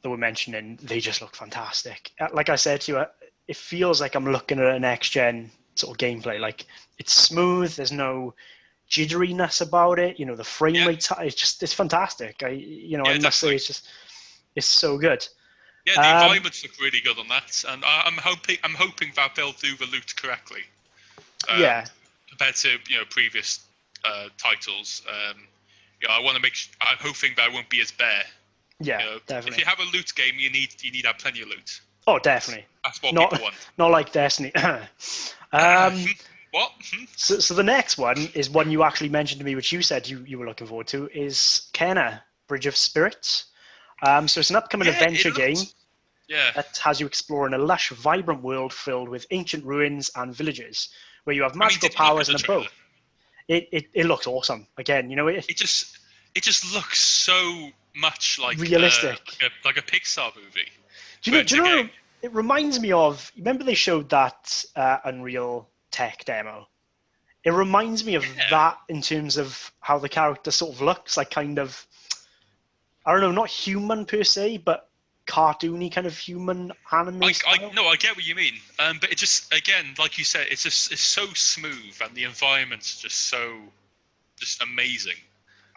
that we're mentioning, they just look fantastic. Like I said to you, it feels like I'm looking at a next-gen sort of gameplay. Like, it's smooth. There's no jitteriness about it. The frame rate, it's fantastic. I must say, it's so good. Yeah, the environments look really good on that, and I'm hoping that they'll do the loot correctly. Compared to previous titles. I want to I'm hoping that it won't be as bare. Yeah, definitely. If you have a loot game, you need to have plenty of loot. Oh, definitely. That's what people want. Not like Destiny. What? So the next one is one you actually mentioned to me, which you said you were looking forward to, is Kena, Bridge of Spirits. So it's an upcoming adventure game that has you explore in a lush, vibrant world filled with ancient ruins and villages, where you have magical powers and a bow. It looks awesome. Again, it just looks so much like realistic, like a Pixar movie. Do you know? It reminds me of. Remember they showed that Unreal Tech demo. It reminds me of that in terms of how the character sort of looks, like kind of. I don't know, not human per se, but cartoony kind of human anime style. I get what you mean. But it just, again, like you said, it's so smooth, and the environment's just amazing.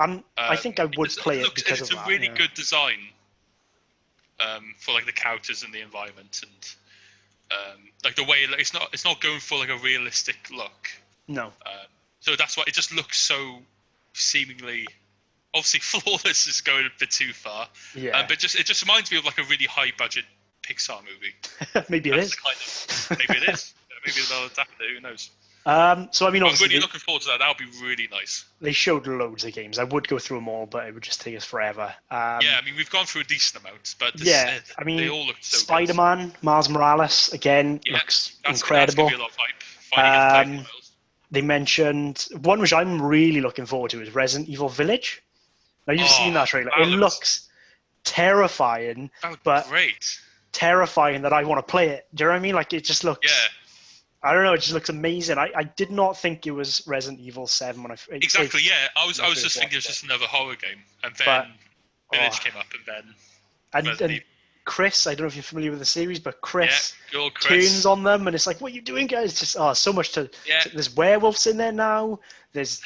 I think I would play it because of that. It's a really good design for the characters and the environment, and the way it's not going for a realistic look. No. So that's why it just looks so seemingly. Obviously, flawless is going a bit too far. Yeah. But it just reminds me of a really high budget Pixar movie. Maybe it is. Maybe it is. Maybe they'll adapt it. Who knows? So I mean, I'm obviously, really looking forward to that. That'll be really nice. they showed loads of games. I would go through them all, but it would just take us forever. Yeah, I mean, we've gone through a decent amount, but I mean, they all look so Spider-Man, Miles Morales, again, looks incredible. That's gonna be a lot of hype. Finally get to play Miles. They mentioned one which I'm really looking forward to is Resident Evil Village. Now you've seen that trailer. It looks terrifying, but great. Terrifying that I want to play it. Do you know what I mean? Like it just looks. Yeah. I don't know. It just looks amazing. I did not think it was Resident Evil 7 when I exactly. Yeah, I was just thinking it was just another horror game, and then Village came up, and then and Chris, I don't know if you're familiar with the series, but Chris, Chris turns on them, and it's like, what are you doing, guys? It's just so much to. Yeah. There's werewolves in there now. There's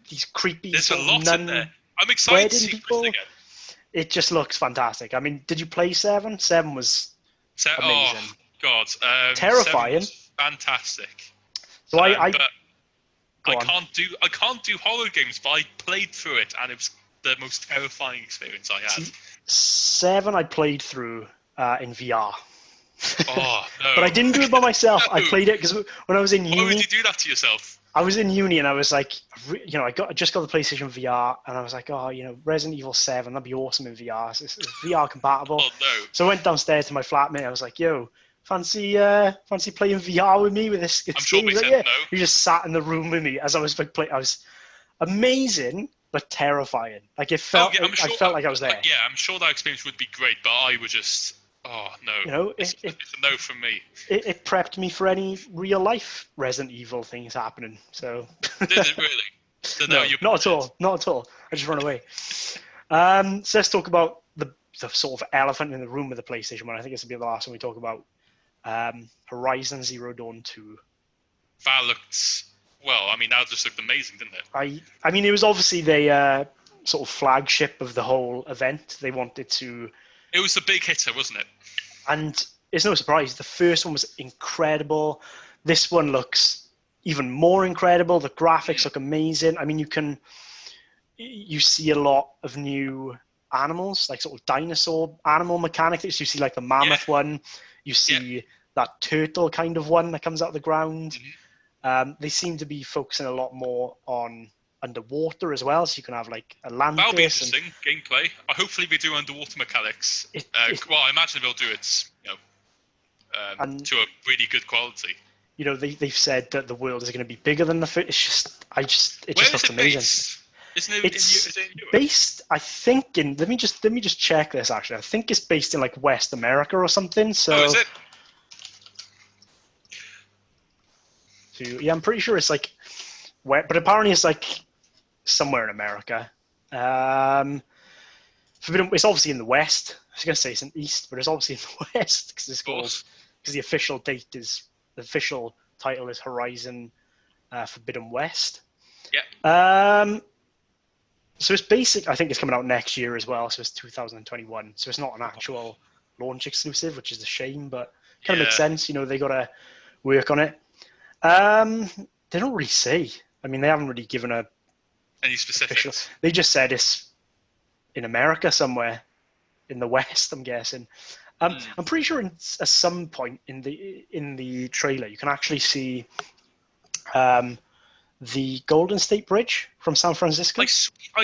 these creepy. There's a lot in there. I'm excited to see Chris again. It just looks fantastic. I mean, did you play 7? 7 was amazing. Oh God, terrifying. 7 was fantastic. So I can't do horror games, but I played through it, and it was the most terrifying experience I had. 7 I played through in VR. Oh no! But I didn't do it by myself. No. I played it because when I was in uni. Why would you do that to yourself? I was in uni and I was like, I just got the PlayStation VR and I was like, Resident Evil 7, that'd be awesome in VR. It's VR compatible. Oh no! So I went downstairs to my flatmate. I was like, yo, fancy playing VR with me with this game? Sure he was like, yeah. No. He just sat in the room with me as I was playing. I was amazing. But terrifying. Like it felt. I felt like I was there. Yeah, I'm sure that experience would be great, but I was just, oh no. It's a no from me. It prepped me for any real life Resident Evil things happening. So. Did it really? So no, not at all. Not at all. I just run away. So let's talk about the sort of elephant in the room with the PlayStation 1. I think this will be the last one we talk about. Horizon Zero Dawn 2. That looked. Well, I mean, that just looked amazing, didn't it? I mean, it was obviously the sort of flagship of the whole event. They wanted to... It was the big hitter, wasn't it? And it's no surprise. The first one was incredible. This one looks even more incredible. The graphics look amazing. I mean, you see a lot of new animals, like sort of dinosaur animal mechanics. You see like the mammoth one. You see that turtle kind of one that comes out of the ground. Mm-hmm. They seem to be focusing a lot more on underwater as well, so you can have like Atlantis. That'll be interesting gameplay. Hopefully, they do underwater mechanics. Well, I imagine they'll do it, to a really good quality. They've said that the world is going to be bigger than the first. It just looks amazing. It's based, I think, in. Let me just check this. Actually, I think it's based in like West America or something. So. Oh, is it? Yeah, I'm pretty sure it's like where, but apparently it's like somewhere in America. It's obviously in the West. I was going to say it's in the East, but it's obviously in the West because the official title is Horizon Forbidden West. Yeah. So it's basic. I think it's coming out next year as well. So it's 2021. So it's not an actual launch exclusive, which is a shame, but it kind of makes sense. They got to work on it. They don't really say. I mean, they haven't really given any specifics. Official. They just said it's in America somewhere, in the West. I'm guessing. I'm pretty sure at some point in the trailer you can actually see the Golden State Bridge from San Francisco. I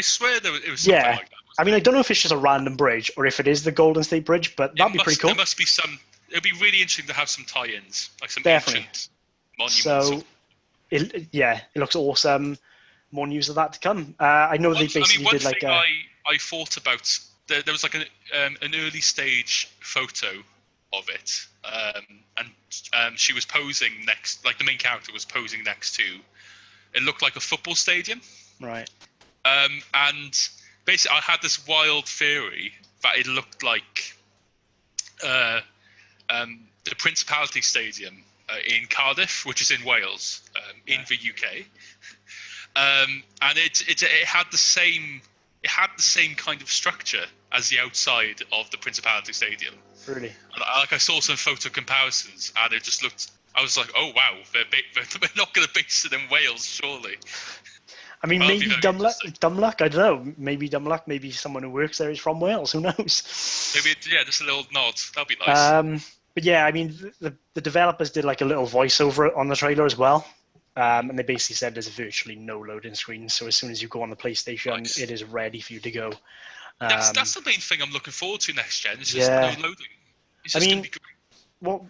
swear it was something like that. I mean, I don't know if it's just a random bridge or if it is the Golden State Bridge, but that'd be pretty cool. There must be some. It'd be really interesting to have some tie-ins, like some Definitely. Ancient monuments. So, it looks awesome. More news of that to come. I know they basically did like I thought about there was like an early stage photo of it, and she was posing next, like the main character was posing next to. It looked like a football stadium. Right. And basically, I had this wild theory that it looked like the Principality Stadium in Cardiff, which is in Wales, in the UK, and it had the same kind of structure as the outside of the Principality Stadium. Really? And I saw some photo comparisons, and it just looked. I was like, oh wow, they're not going to base it in Wales, surely. I mean, maybe dumb luck. I don't know. Maybe dumb luck. Maybe someone who works there is from Wales. Who knows? Maybe just a little nod. That'd be nice. but yeah, I mean, the developers did like a little voiceover on the trailer as well. And they basically said there's virtually no loading screens. So as soon as you go on the PlayStation, Nice. it is ready for you to go. That's the main thing I'm looking forward to next gen. It's just Yeah. no loading. It's just going to be great.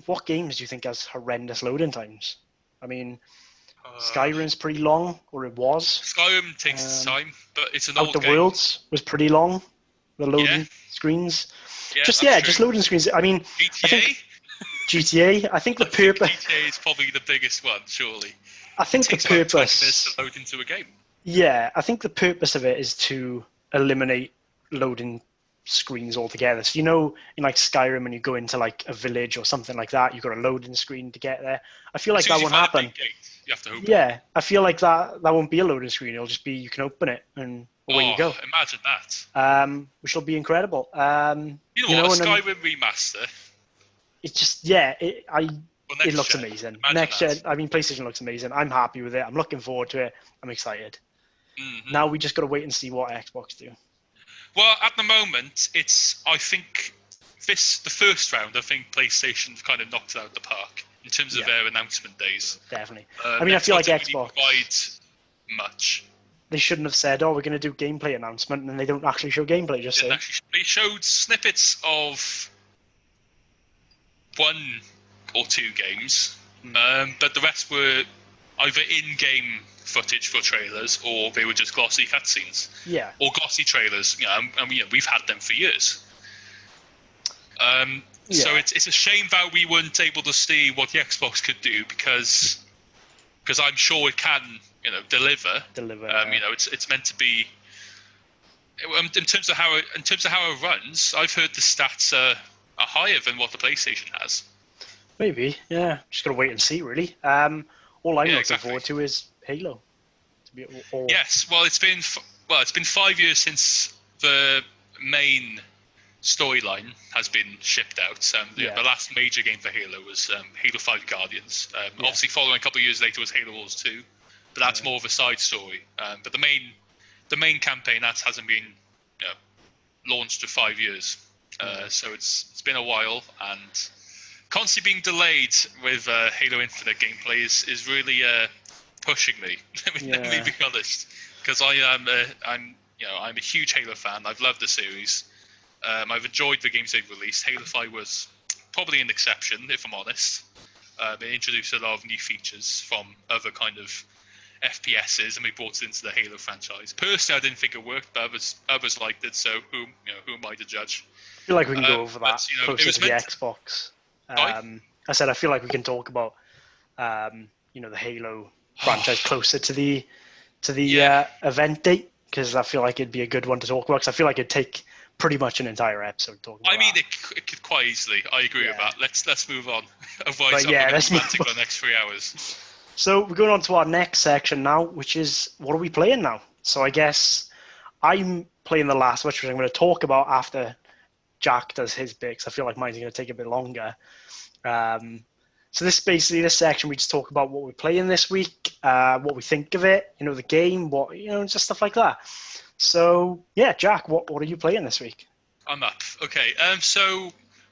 What games do you think has horrendous loading times? I mean, Skyrim's pretty long, or it was. Skyrim takes its time, but it's an old Outer game. Worlds was pretty long. The loading screens. Yeah, just loading screens. I mean, GTA? I think GTA. I think the purpose. GTA is probably the biggest one, surely. I think the purpose. To load into a game. Yeah, I think the purpose of it is to eliminate loading screens altogether. So in like Skyrim, when you go into like a village or something like that, you've got a loading screen to get there. I feel like that won't happen. You have to open it. I feel like that won't be a loading screen. It'll just be you can open it and away you go. Imagine that. Which will be incredible. A Skyrim remaster. It's just it looks amazing. Next gen, I mean, PlayStation looks amazing. I'm happy with it. I'm looking forward to it. I'm excited. Mm-hmm. Now we just got to wait and see what Xbox do. Well, at the moment, I think the first round, I think PlayStation kind of knocked it out of the park in terms of their announcement days. Definitely. I mean, I feel like Xbox really provide much. They shouldn't have said, "Oh, we're going to do gameplay announcement," and they don't actually show gameplay. They showed snippets of 1 or 2 games, but the rest were either in-game footage for trailers, or they were just glossy cutscenes. Yeah. Or glossy trailers. We've had them for years. So it's a shame that we weren't able to see what the Xbox could do because I'm sure it can, deliver. It's meant to be. In terms of how it runs, I've heard the stats are higher than what the PlayStation has. Maybe, yeah. Just gotta wait and see, really. All I'm looking forward to is Halo. Yes, well, it's been 5 years since the main storyline has been shipped out. The last major game for Halo was Halo 5 Guardians. Obviously, following a couple of years later was Halo Wars 2, but that's more of a side story. But the main campaign that hasn't been launched for 5 years, so it's been a while, and constantly being delayed with Halo Infinite gameplay is really pushing me. Let me be honest, because I'm a huge Halo fan. I've loved the series. I've enjoyed the games they've released. Halo 5 was probably an exception, if I'm honest. It introduced a lot of new features from other kind of FPSs, and we brought it into the Halo franchise. Personally, I didn't think it worked, but others liked it. So who am I to judge? I feel like we can go over that closer to the Xbox. I said I feel like we can talk about the Halo franchise closer to the event date, because I feel like it'd be a good one to talk about, because I feel like it'd take pretty much an entire episode talking about it could quite easily. I agree with that. Let's move on. Otherwise, let's I'm going to be for the next 3 hours. So we're going on to our next section now, which is what are we playing now? So I guess I'm playing The Last of Us, which I'm going to talk about after Jack does his bit, because I feel like mine's going to take a bit longer. So this section, we just talk about what we're playing this week, what we think of it, the game, just stuff like that. So yeah, Jack, what are you playing this week? I'm up. Okay. So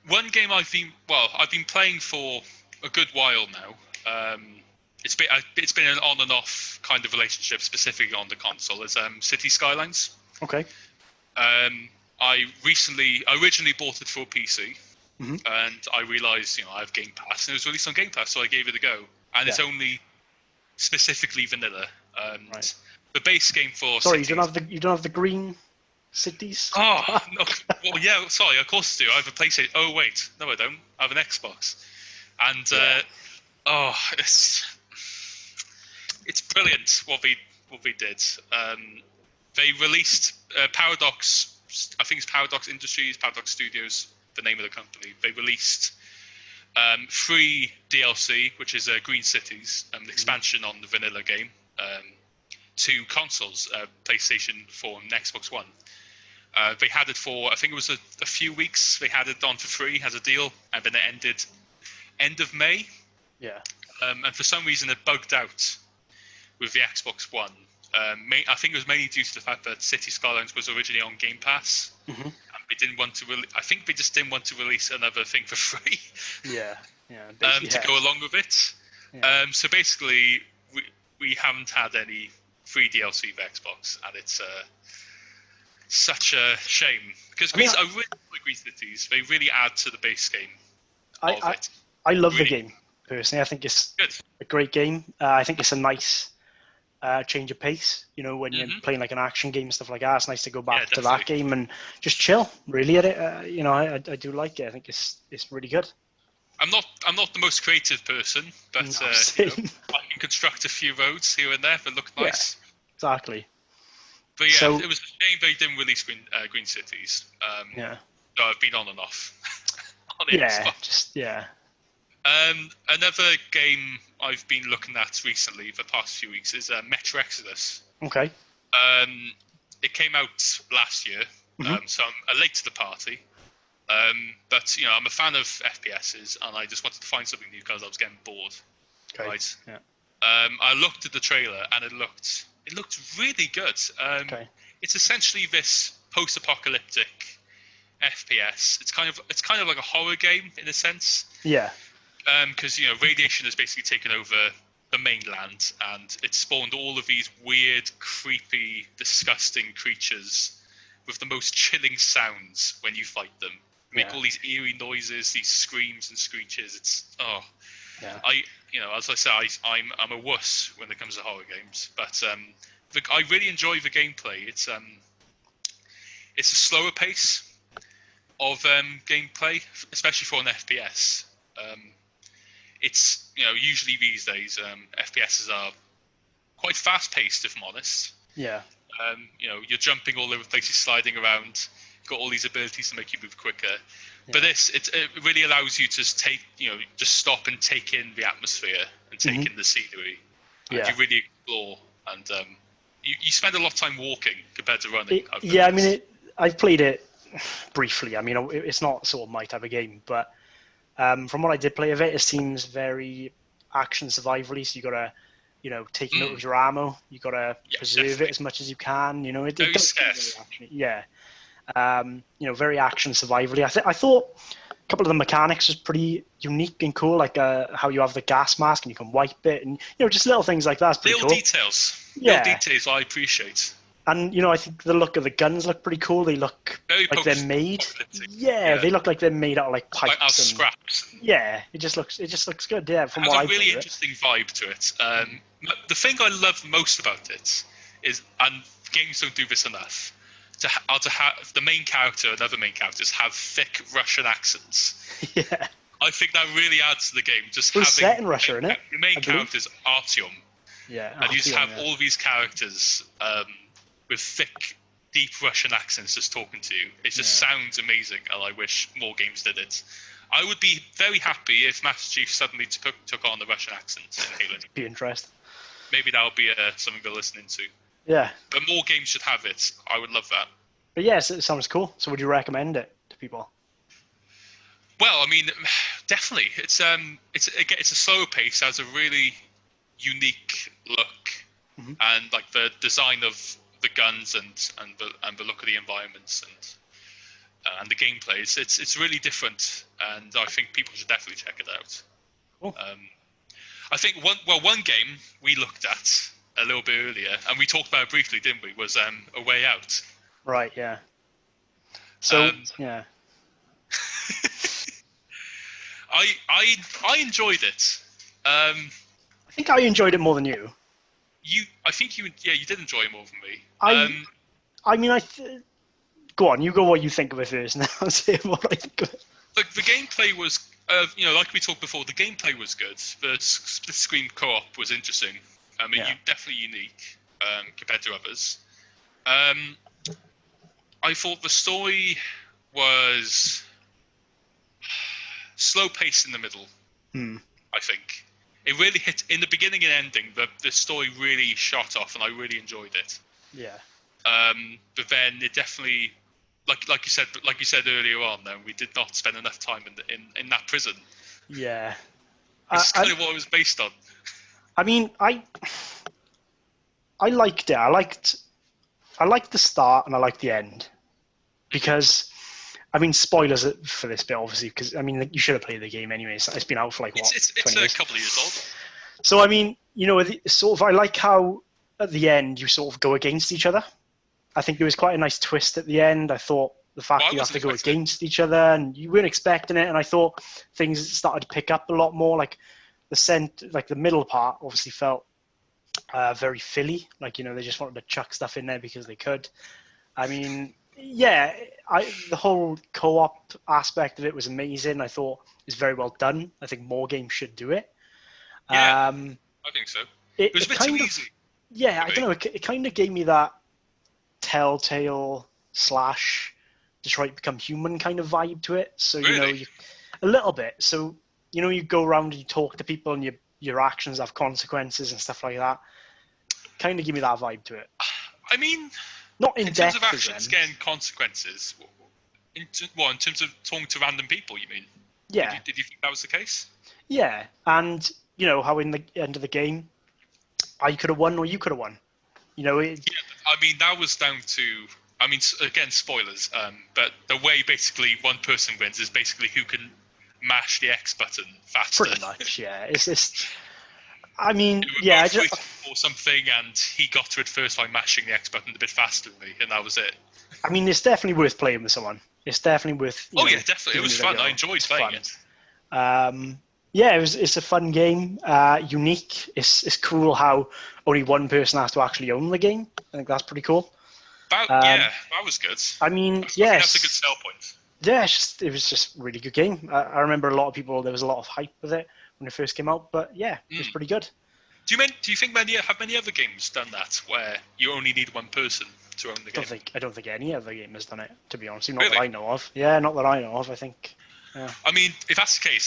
one game I've been playing for a good while now. It's been an on and off kind of relationship, specifically on the console. Is City Skylines. Okay. I originally bought it for PC. Mm-hmm. And I realised, I have Game Pass, and it was released on Game Pass, so I gave it a go. And it's only specifically vanilla. Right. The base game for Sorry, Cities, you don't have the green cities? Oh, no. Well, yeah, sorry, of course I do. I have a PlayStation. Oh, wait. No, I don't. I have an Xbox. And, it's brilliant what we did. They released Paradox, I think it's Paradox Industries, Paradox Studios, the name of the company. They released free DLC, which is Green Cities, the expansion on the vanilla game, to consoles, PlayStation 4 and Xbox One. They had it for, I think it was a few weeks. They had it on for free as a deal, and then it ended end of May. Yeah. And for some reason, it bugged out with the Xbox One. I think it was mainly due to the fact that City Skylines was originally on Game Pass, and they didn't want to. I think they just didn't want to release another thing for free. Yeah. To go along with it. Yeah. So basically, we haven't had any free DLC for Xbox, and it's such a shame because I really like Green Cities. They really add to the base game of it. I love the game personally. I think it's good. a great game. I think it's a nice change of pace. You know, when you're playing like an action game and stuff like that, it's nice to go back to that game and just chill. Really, at it. You know, I do like it. I think it's really good. I'm not the most creative person, but I can construct a few roads here and there that look nice. Yeah, exactly. But yeah, it was a shame they didn't release Green Cities. So I've been on and off. On Xbox. Another game I've been looking at recently for the past few weeks is Metro Exodus. Okay. It came out last year, so I'm late to the party. But I'm a fan of FPSs, and I just wanted to find something new because I was getting bored. Okay. Right. Yeah. I looked at the trailer, and it looked really good. It's essentially this post-apocalyptic FPS. It's kind of like a horror game in a sense. Yeah. Because radiation has basically taken over the mainland, and it spawned all of these weird, creepy, disgusting creatures with the most chilling sounds when you fight them. Make all these eerie noises, these screams and screeches. It's as I say, I'm a wuss when it comes to horror games, but I really enjoy the gameplay. It's a slower pace of gameplay, especially for an FPS. It's usually these days FPSs are quite fast paced, if I'm honest. Yeah. You're jumping all over the place, you're sliding around, got all these abilities to make you move quicker. Yeah. But it really allows you to just stop and take in the atmosphere and take in the scenery. And you really explore, and you spend a lot of time walking compared to running. I've played it briefly. I mean, it's not sort of my type of game, but from what I did play of it, it seems very action survivally. So you gotta, take note of your ammo. You gotta preserve it as much as you can. It does scarce. Very action survivally. I thought a couple of the mechanics was pretty unique and cool, like how you have the gas mask and you can wipe it, and just little things like that. Little details. Little details I appreciate. And I think the look of the guns look pretty cool. They look like they're made. Yeah, they look like they're made out of like pipes and scraps. Yeah, it just looks good. Yeah, from what I has a really interesting vibe to it. The thing I love most about it is, and games don't do this enough, to have the main character and other main characters have thick Russian accents. Yeah, I think that really adds to the game. Just having set in Russia, isn't it? The main character's Artyom. Yeah, and you just have all these characters with thick, deep Russian accents just talking to you. It just sounds amazing, and I wish more games did it. I would be very happy if Master Chief suddenly took on the Russian accent in Halo. Be interesting. Maybe that would be something they're listening to. Yeah. But more games should have it. I would love that. But yes, it sounds cool. So would you recommend it to people? Well, I mean, definitely. It's a slower pace, has a really unique look, and like the design of the guns and the look of the environments and the gameplay. It's really different, and I think people should definitely check it out. Cool. I think one game we looked at a little bit earlier, and we talked about it briefly, didn't we? Was A Way Out. Right. Yeah. So yeah. I enjoyed it. I think I enjoyed it more than you. I think you did enjoy it more than me. I mean, go on. You go what you think of it first, and I'll say what I think of it. Look, the gameplay was, like we talked before, the gameplay was good. The split screen co-op was interesting. I mean, definitely unique compared to others. I thought the story was slow paced in the middle. I think it really hit in the beginning and ending. The story really shot off, and I really enjoyed it. Yeah. But then it definitely, like you said earlier on, we did not spend enough time in that prison. Yeah. It's kind of what it was based on. I mean, I liked it. I liked the start and I liked the end, because I mean, spoilers for this bit, obviously, because I mean, you should have played the game anyway. It's been out for like what? It's 20 a years? couple of years old. So I mean, sort of, I like how at the end you sort of go against each other. I think there was quite a nice twist at the end. I thought the fact you have to go against each other and you weren't expecting it, and I thought things started to pick up a lot more. Like the middle part obviously felt very Philly. Like, they just wanted to chuck stuff in there because they could. I mean, yeah, the whole co-op aspect of it was amazing. I thought it was very well done. I think more games should do it. Yeah, I think so. It was a bit too easy. Yeah, I don't know. It kind of gave me that Telltale / Detroit Become Human kind of vibe to it. So, really? A little bit. So, you go around and you talk to people and your actions have consequences and stuff like that. Kind of give me that vibe to it. I mean, not in terms of actions getting consequences. In terms of talking to random people, you mean? Yeah. Did you think that was the case? Yeah, and how in the end of the game, I could have won or you could have won. Yeah, I mean, that was down to, again, spoilers, but the way basically one person wins is basically who can mash the X button faster. Pretty much, yeah. It's just, I mean, yeah. Or something, and he got to it first by mashing the X button a bit faster than me, and that was it. I mean, it's definitely worth playing with someone. It's definitely worth. Yeah, definitely. It was fun. I enjoyed playing it. Yeah, it's a fun game. Unique. It's cool how only one person has to actually own the game. I think that's pretty cool. That was good. I mean, that's a good sell point. Yeah, it was just a really good game. I remember a lot of people. There was a lot of hype with it when it first came out, but yeah, it was pretty good. Do you think have many other games done that where you only need one person to own the game? I don't think any other game has done it, to be honest. Not that I know of. Yeah, not that I know of. I think. Yeah. I mean, if that's the case,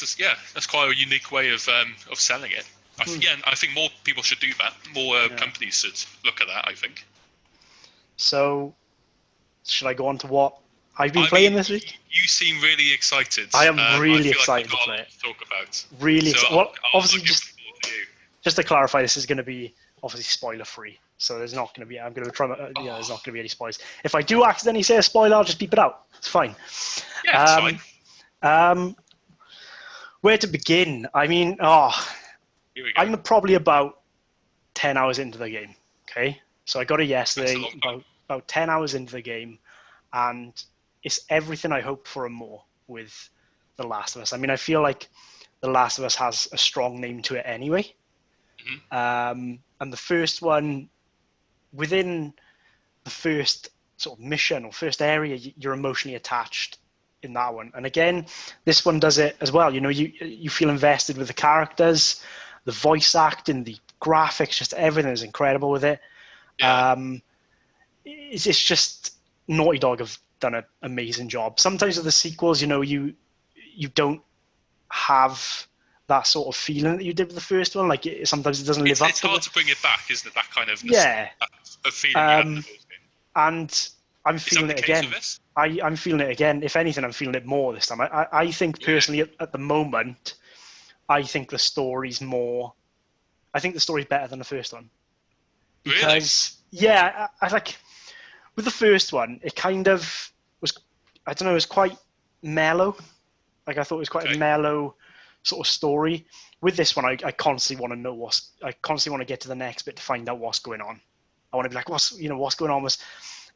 that's quite a unique way of selling it. I think more people should do that. More companies should look at that, I think. So, should I go on to what I've been playing this week? You seem really excited. I am really excited to play it. Talk about. Really excited. Well, obviously, just to clarify, this is going to be obviously spoiler free. So there's not going to be. I'm going to try. There's not going to be any spoilers. If I do accidentally say a spoiler, I'll just beep it out. It's fine. Yeah, it's fine. Where to begin? I mean, I'm probably about 10 hours into the game. Okay, so I got it yesterday. About 10 hours into the game, and it's everything I hoped for and more with The Last of Us. I mean, I feel like The Last of Us has a strong name to it anyway. Mm-hmm. And the first one, within the first sort of mission or first area, you're emotionally attached in that one. And again, this one does it as well. You feel invested with the characters, the voice acting, the graphics, just everything is incredible with it. Yeah. It's just Naughty Dog have done an amazing job. Sometimes with the sequels, you don't have that sort of feeling that you did with the first one. Like sometimes it doesn't live up. It's hard to bring it back, isn't it? That kind of feeling. And I'm feeling it again. I'm feeling it again. If anything, I'm feeling it more this time. I think personally at the moment, I think the story's more. I think the story's better than the first one. Because I like with the first one, it kind of was. I don't know. It was quite mellow. Like I thought it was quite a mellow sort of story. With this one, I constantly want to know I constantly want to get to the next bit to find out what's going on. I want to be like, what's going on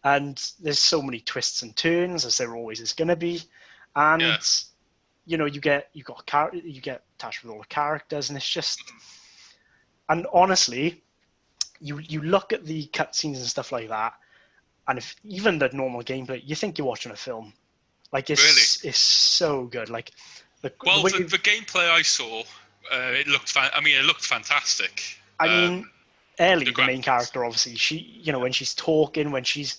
and there's so many twists and turns, as there always is going to be, and you get attached with all the characters, and it's just, and honestly, you look at the cutscenes and stuff like that, and if even the normal gameplay, you think you're watching a film. Like it's so good. Like the gameplay I saw, it looked fantastic. I mean, Ellie, the main character, obviously, she, when she's talking, when she's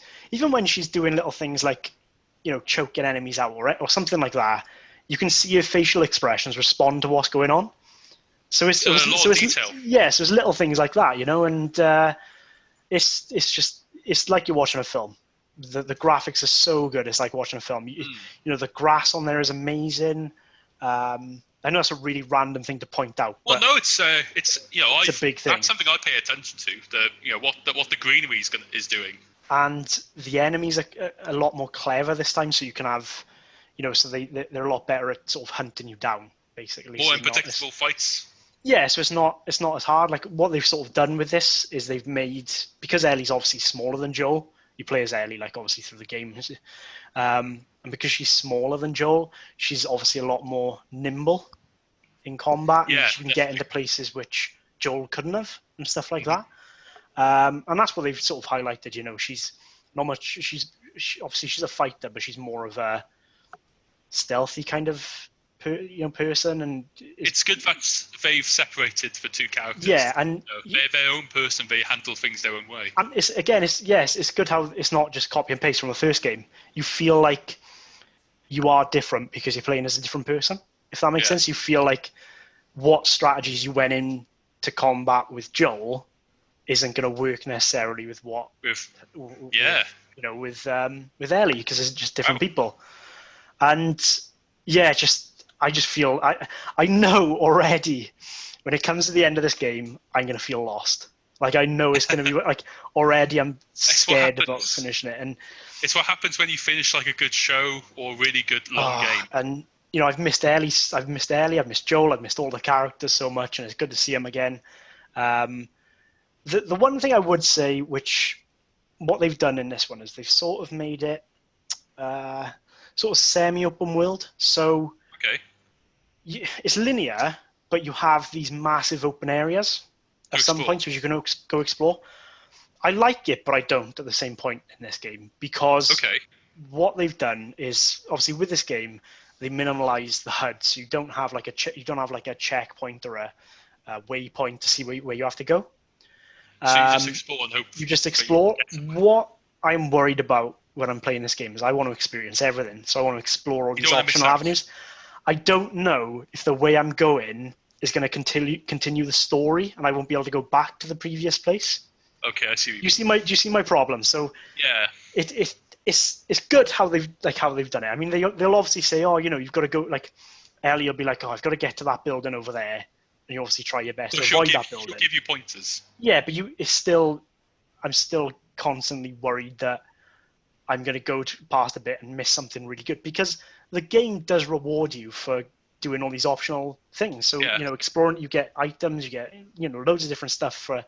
doing little things like, choking enemies out or something like that, you can see her facial expressions respond to what's going on. So it's detail. Yeah, so it's little things like that, and it's like you're watching a film. The graphics are so good. It's like watching a film. The grass on there is amazing. I know it's a really random thing to point out. Well, no, it's a big thing. That's something I pay attention to. What the greenery is doing. And the enemies are a lot more clever this time. So you can have, so they're a lot better at sort of hunting you down, basically. More so unpredictable fights. Yeah, so it's not as hard. Like what they've sort of done with this is they've made, because Ellie's obviously smaller than Joel. You play as Ellie, like obviously through the game, and because she's smaller than Joel, she's obviously a lot more nimble in combat, and she can get into places which Joel couldn't have and stuff like that. And that's what they've sort of highlighted. She's not much. Obviously she's a fighter, but she's more of a stealthy kind of person, and it's good that they've separated the two characters. Yeah, and they're their own person. They handle things their own way. And it's good how it's not just copy and paste from the first game. You feel like you are different because you're playing as a different person. If that makes sense, you feel like what strategies you went in to combat with Joel isn't going to work necessarily with Ellie, because it's just different people. And I just feel I know already when it comes to the end of this game, I'm going to feel lost. Like I know it's going to be like already I'm scared about finishing it. And it's what happens when you finish like a good show or a really good long game. And I've missed Ellie, I've missed Joel, I've missed all the characters so much, and it's good to see them again. The one thing I would say, which what they've done in this one, is they've sort of made it sort of semi-open world. So it's linear, but you have these massive open areas at some points which you can go explore. I like it, but I don't at the same point in this game, because what they've done is, obviously with this game, they minimalize the HUD, so you don't have like a checkpoint or a waypoint to see where you have to go. So you just explore and hope. You just explore. What I'm worried about when I'm playing this game is I want to experience everything, so I want to explore all these optional avenues. I don't know if the way I'm going is going to continue the story, and I won't be able to go back to the previous place. Okay, I see. Do you see my problem? So yeah, it's good how they've done it. I mean, they'll obviously say, you've got to go. Like Ellie will be like, I've got to get to that building over there, and you obviously try your best to avoid that building. She'll give you pointers. Yeah, but I'm still constantly worried that I'm going to go past a bit and miss something really good, because the game does reward you for doing all these optional things. So exploring, you get items, you get loads of different stuff for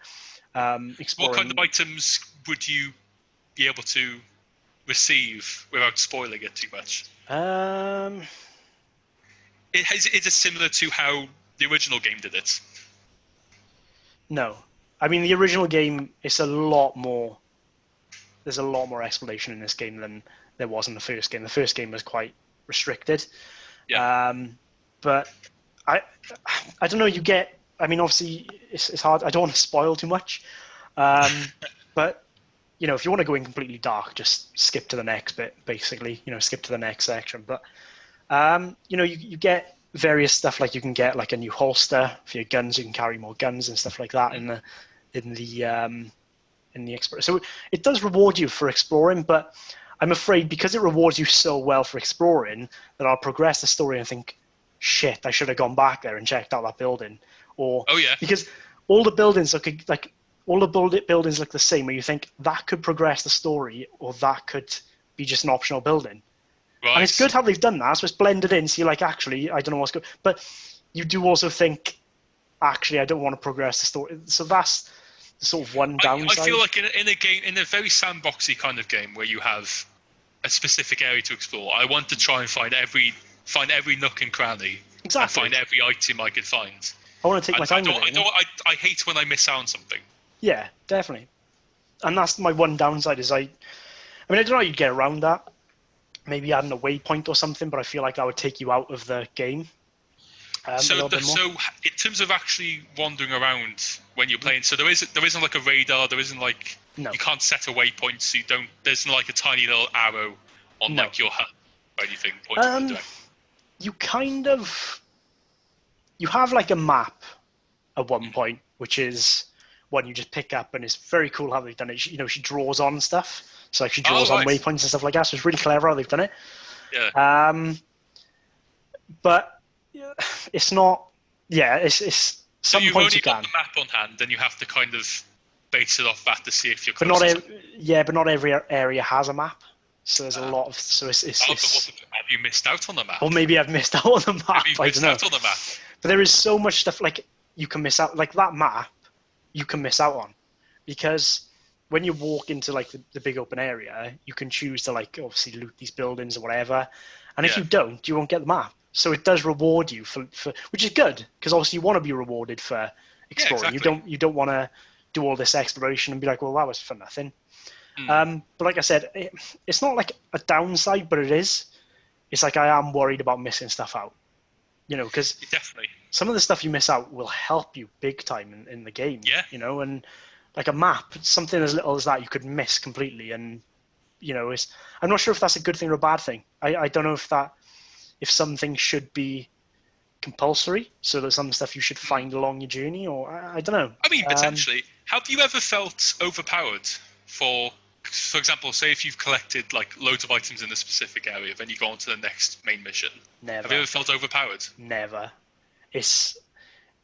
exploring. What kind of items would you be able to receive without spoiling it too much? Is it similar to how the original game did it? No, I mean the original game. It's a lot more. There's a lot more exploration in this game than there was in the first game. The first game was quite restricted. Yeah. But I don't know. I mean, obviously it's hard. I don't want to spoil too much. But if you want to go in completely dark, just skip to the next bit. Basically, skip to the next section. But you get various stuff, like you can get like a new holster for your guns. You can carry more guns and stuff like that in the explore. So it does reward you for exploring, but I'm afraid because it rewards you so well for exploring that I'll progress the story and think, shit, I should have gone back there and checked out that building. Or because all the buildings look the same, where you think that could progress the story or that could be just an optional building. Right. And it's good how they've done that, so it's blended in, so you're like, actually, I don't know what's good. But you do also think, actually, I don't want to progress the story. So that's sort of one downside. I feel like in a game, in a very sandboxy kind of game where you have a specific area to explore, I want to try and find every nook and cranny. Exactly. And find every item I could find. I want to take my time with it. I hate when I miss out on something. Yeah, definitely. And that's my one downside is I don't know how you'd get around that. Maybe adding a waypoint or something, but I feel like that would take you out of the game. So in terms of actually wandering around when you're playing, so there isn't like a radar, there isn't like you can't set a waypoint, so there's like a tiny little arrow on like your HUD or anything pointing in the direction. You have like a map at one point, which is one you just pick up, and it's very cool how they've done it. She draws on stuff, so like she draws on waypoints and stuff like that. So it's really clever how they've done it. Yeah. But it's not. Yeah, it's some points you can. You've only got the map on hand, then you have to kind of base it off that to see if you're. But not every area has a map. So there's a lot of. So it's have you missed out on the map. Or maybe I've missed out on the map. Maybe you missed out on the map. But there is so much stuff like you can miss out. Like that map, you can miss out on, because when you walk into like the big open area, you can choose to like obviously loot these buildings or whatever. And if you don't, you won't get the map. So it does reward you for which is good, because obviously you want to be rewarded for exploring. Yeah, exactly. You don't want to do all this exploration and be like, well, that was for nothing. But like I said, it's not like a downside, but it is. It's like I am worried about missing stuff out, because definitely some of the stuff you miss out will help you big time in the game. Yeah. And like a map, something as little as that you could miss completely, and I'm not sure if that's a good thing or a bad thing. I don't know if some things should be compulsory, so that some stuff you should find along your journey, or I don't know. I mean, potentially. Have you ever felt overpowered for example, say if you've collected like loads of items in a specific area, then you go on to the next main mission? Never. Have you ever felt overpowered? Never. It's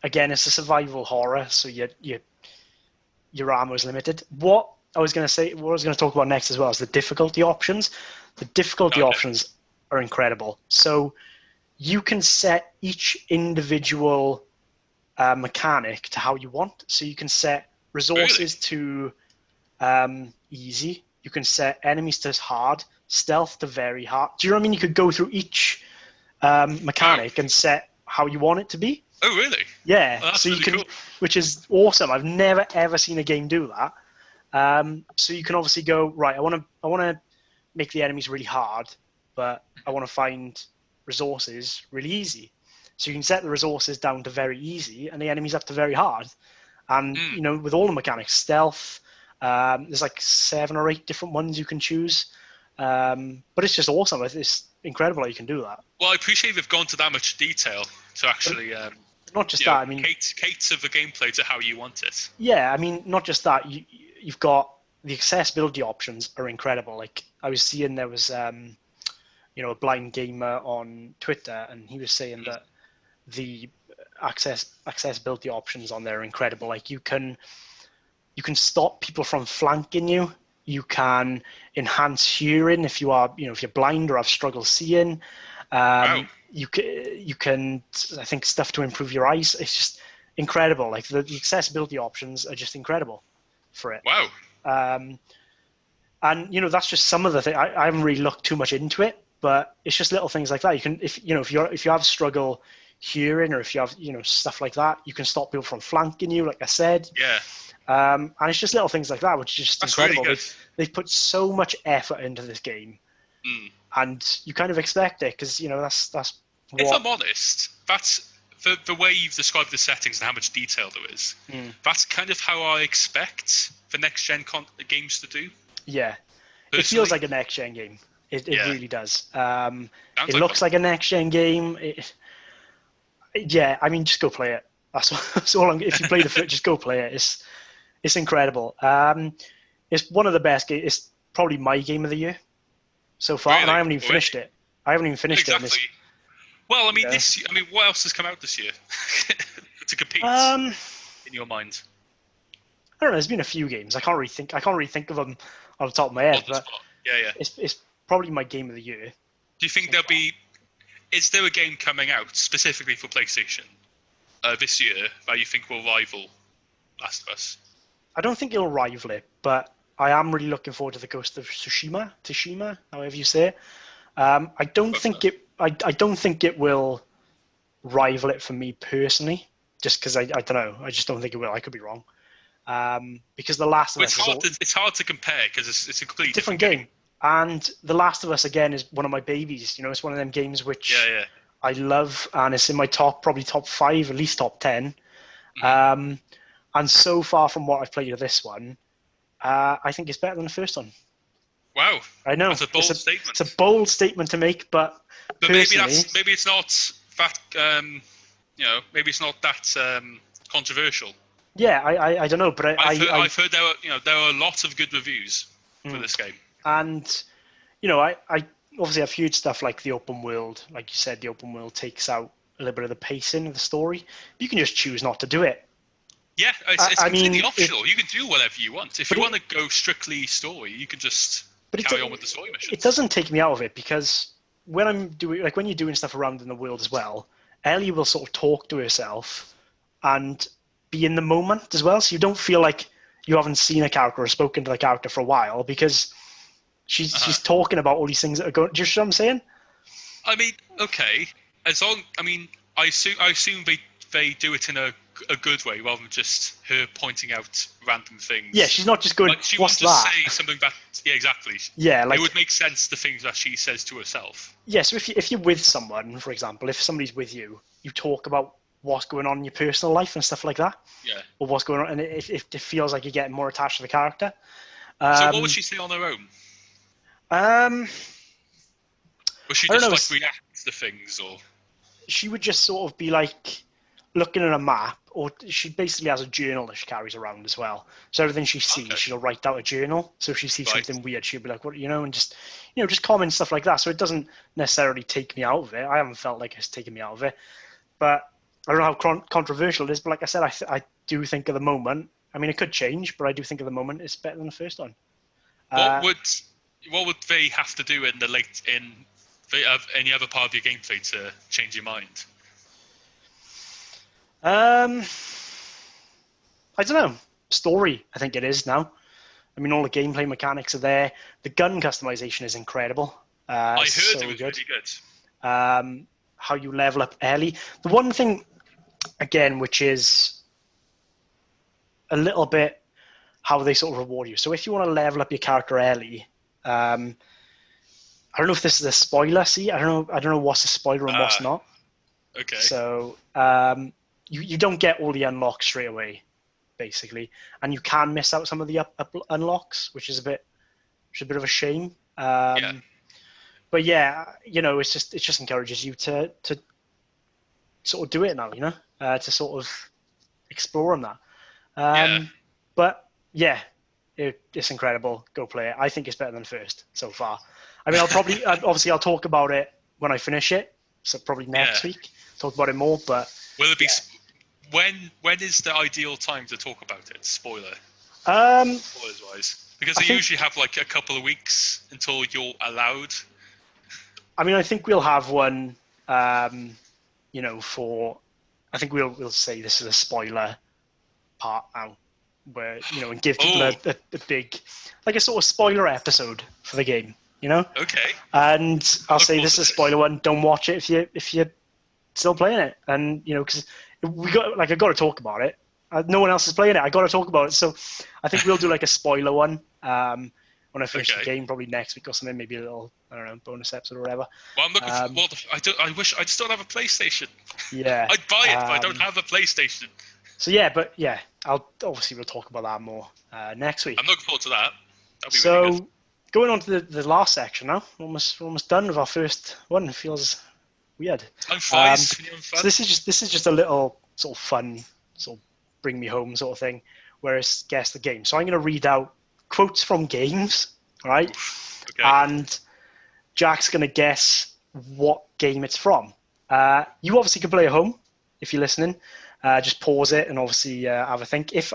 a survival horror, so your ammo is limited. What I was going to talk about next as well is the difficulty options. The difficulty options are incredible. So you can set each individual mechanic to how you want. So you can set resources to easy. You can set enemies to hard, stealth to very hard. Do you know what I mean? You could go through each mechanic and set how you want it to be. Oh, really? Yeah. Oh, that's so you really can, cool. which is awesome. I've never ever seen a game do that. So you can obviously go, right, I want to make the enemies really hard, but I want to find resources really easy. So you can set the resources down to very easy and the enemies up to very hard. And with all the mechanics, stealth, there's like 7 or 8 different ones you can choose. But it's just awesome. It's incredible how you can do that. Well, I appreciate they've gone to that much detail to actually not just that. I mean, cater the gameplay to how you want it. Yeah, I mean, not just that. You've got the accessibility options are incredible. Like I was seeing there was a blind gamer on Twitter, and he was saying that the accessibility options on there are incredible. Like you can stop people from flanking you. You can enhance hearing if you are, if you're blind or have struggle seeing. Wow. You can, I think, stuff to improve your eyes. It's just incredible. Like the accessibility options are just incredible for it. Wow. And that's just some of the things. I haven't really looked too much into it, but it's just little things like that. You can, if you have struggle hearing, or if you have stuff like that, you can stop people from flanking you. Like I said. Yeah. And it's just little things like that, which is just incredible. Really good. They've put so much effort into this game, and you kind of expect it because that's what. If I'm honest, that's the way you've described the settings and how much detail there is. That's kind of how I expect the next gen games to do. Yeah, personally. It feels like a next gen game. It really does. It looks like a next gen game. I mean, just go play it. That's all. If you play just go play it. It's incredible. It's one of the best games. It's probably my game of the year so far, and I haven't even finished it. Exactly. Well, I mean, what else has come out this year to compete in your mind? I don't know. There's been a few games. I can't really think of them off the top of my head. But yeah. It's probably my game of the year. Do you think there'll be? Is there a game coming out specifically for PlayStation this year that you think will rival Last of Us? I don't think it'll rival it, but I am really looking forward to the Ghost of Tsushima, however you say it. I don't think it will rival it for me personally, just because I don't know. I just don't think it will. I could be wrong. Because The Last of Us it's hard to compare because it's a completely different game. And The Last of Us, again, is one of my babies. It's one of them games which I love, and it's in my probably top 5, at least top 10. And so far from what I've played of this one, I think it's better than the first one. Wow. I know. That's a bold statement. It's a bold statement to make, but maybe it's not that maybe it's not that controversial. Yeah, I don't know, but I've heard there are a lot of good reviews for this game. And I obviously I've heard stuff like the open world, like you said, the open world takes out a little bit of the pacing of the story. You can just choose not to do it. Yeah, it's completely optional. You can do whatever you want. If you want to go strictly story, you can just carry on with the story missions. It doesn't take me out of it because when I'm doing, like, when you're doing stuff around in the world as well, Ellie will sort of talk to herself and be in the moment as well, so you don't feel like you haven't seen a character or spoken to the character for a while, because she's talking about all these things that are going. Do you know what I'm saying? I mean, okay. I assume they do it in a good way rather than just her pointing out random things. Yeah, she's not just going, like, she what's won't just that? say something that, yeah, exactly. Yeah, like, it would make sense, the things that she says to herself. Yeah, so if you're with someone, for example, if somebody's with you, you talk about what's going on in your personal life and stuff like that. Yeah. Or what's going on, and if it feels like you're getting more attached to the character. So what would she say on her own? Was she just like react to things, or? She would just sort of be like looking at a map, or she basically has a journal that she carries around as well. So everything she sees, she'll write out a journal. So if she sees something weird, she'll be like, "What?" And just comment stuff like that. So it doesn't necessarily take me out of it. I haven't felt like it's taken me out of it, but I don't know how controversial it is. But like I said, I do think at the moment. I mean, it could change, but I do think at the moment it's better than the first one. What would they have to do in any other part of your gameplay to change your mind? I don't know. Story, I think it is now. I mean, all the gameplay mechanics are there. The gun customization is incredible. I heard it was really good. How you level up Ellie. The one thing, again, which is a little bit how they sort of reward you. So if you want to level up your character Ellie, I don't know if this is a spoiler. See, I don't know what's a spoiler and what's not. Okay. So you don't get all the unlocks straight away, basically, and you can miss out some of the up unlocks, which is a bit of a shame. Yeah. But yeah, it just encourages you to sort of do it now, to sort of explore on that. Yeah. But yeah, it's incredible. Go play it. I think it's better than first so far. I mean, I'll probably obviously I'll talk about it when I finish it. So probably next week, talk about it more. But will it be? When is the ideal time to talk about it? Spoilers wise, because they usually have like a couple of weeks until you're allowed. I mean, I think we'll have one. For I think we'll say this is a spoiler part now, where and give people a big, like a sort of spoiler episode for the game. Okay. And I'll say this is a spoiler one. Don't watch it if you're still playing it, and because I got to talk about it. No one else is playing it. I got to talk about it. So I think we'll do like a spoiler one when I finish the game, probably next week or something. Maybe a little, I don't know, bonus episode or whatever. Well, I'm looking for. I wish I'd still have a PlayStation. Yeah. I'd buy it, but I don't have a PlayStation. So we'll talk about that more next week. I'm looking forward to that. That'll be so really good. Going on to the last section now. We're almost done with our first one. It feels weird. I'm fine. So this is just a little sort of fun, sort of bring me home sort of thing, where it's guess the game. So I'm going to read out quotes from games, all right? Okay. And Jack's going to guess what game it's from. You obviously can play at home if you're listening. Just pause it and obviously have a think. If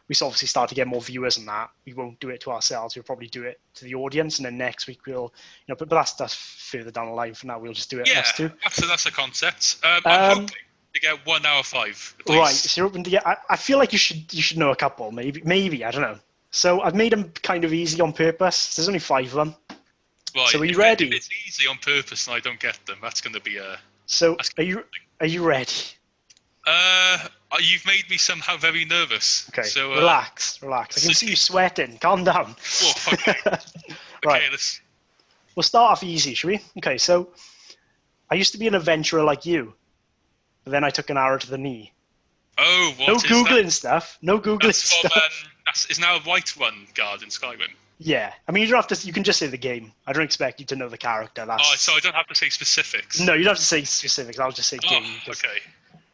we obviously start to get more viewers than that, we won't do it to ourselves. We'll probably do it to the audience, and then next week we'll, but that's further down the line. For now, we'll just do it. Yeah, us two. That's a concept. I'm hoping to get 1 hour 5. Right, so you're open to get. I feel like you should know a couple, maybe I don't know. So I've made them kind of easy on purpose. There's only 5 of them. Right. So are you ready? If it's easy on purpose and I don't get them, that's going to be a. So are you ready? You've made me somehow very nervous. Okay, so relax. I can see you sweating. Calm down. Oh, okay. Right. Okay, we'll start off easy, shall we? Okay, so I used to be an adventurer like you, but then I took an arrow to the knee. Oh, what no is Googling that? stuff. No Googling stuff. Is now a Whiterun guard in Skyrim? Yeah, I mean you don't have to. You can just say the game. I don't expect you to know the character. So I don't have to say specifics. No, you don't have to say specifics. I'll just say game. Okay.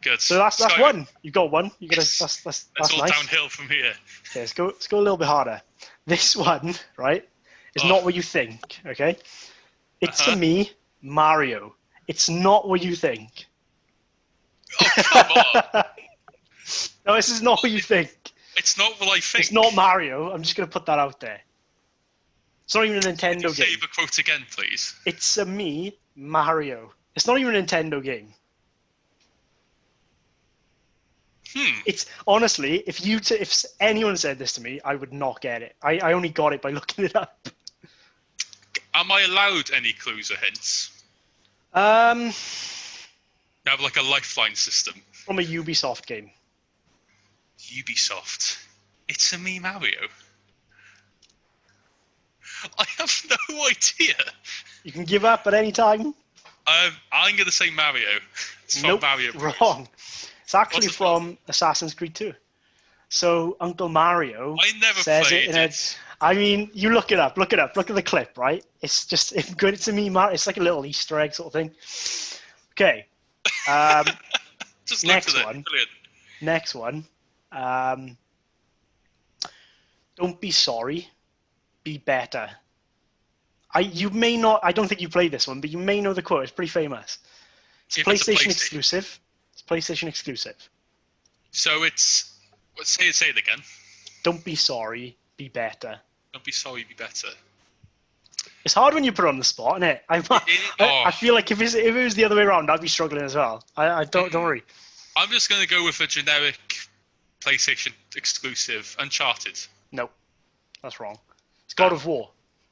Good. So that's one. You got one. You got that's all nice. Downhill from here. Okay, let's go a little bit harder. This one, right, is not what you think. Okay, it's to me Mario. It's not what you think. Oh, come on. No, this is not what you think. It's not what I think. It's not Mario. I'm just gonna put that out there. It's not even a Can you Nintendo say game. the quote again, please? It's a me, Mario. It's not even a Nintendo game. It's honestly, if anyone said this to me, I would not get it. I only got it by looking it up. Am I allowed any clues or hints? Um, You have like a lifeline system. from a Ubisoft game. Ubisoft. It's a me, Mario. I have no idea. You can give up at any time. I'm gonna say Mario. It's from Nope, Mario Bros. wrong. It's actually What's it from? from Assassin's Creed 2. So Uncle Mario I never says played it in a. it. I mean, you look it up. Look it up. Look at the clip, right? It's just it's good to me, Mario. It's like a little Easter egg sort of thing. Okay. Just Next looked at one. it. Brilliant. Next one. Don't be sorry. Be better. You may not. I don't think you played this one, but you may know the quote. It's pretty famous. It's If it's a PlayStation PlayStation. exclusive. It's PlayStation exclusive. So it's. Say it again. Don't be sorry. Be better. Don't be sorry, be better. It's hard when you put it on the spot, isn't it? I feel like if it was the other way around, I'd be struggling as well. I don't worry. I'm just gonna go with a generic PlayStation exclusive, Uncharted. Nope, that's wrong. It's God of War.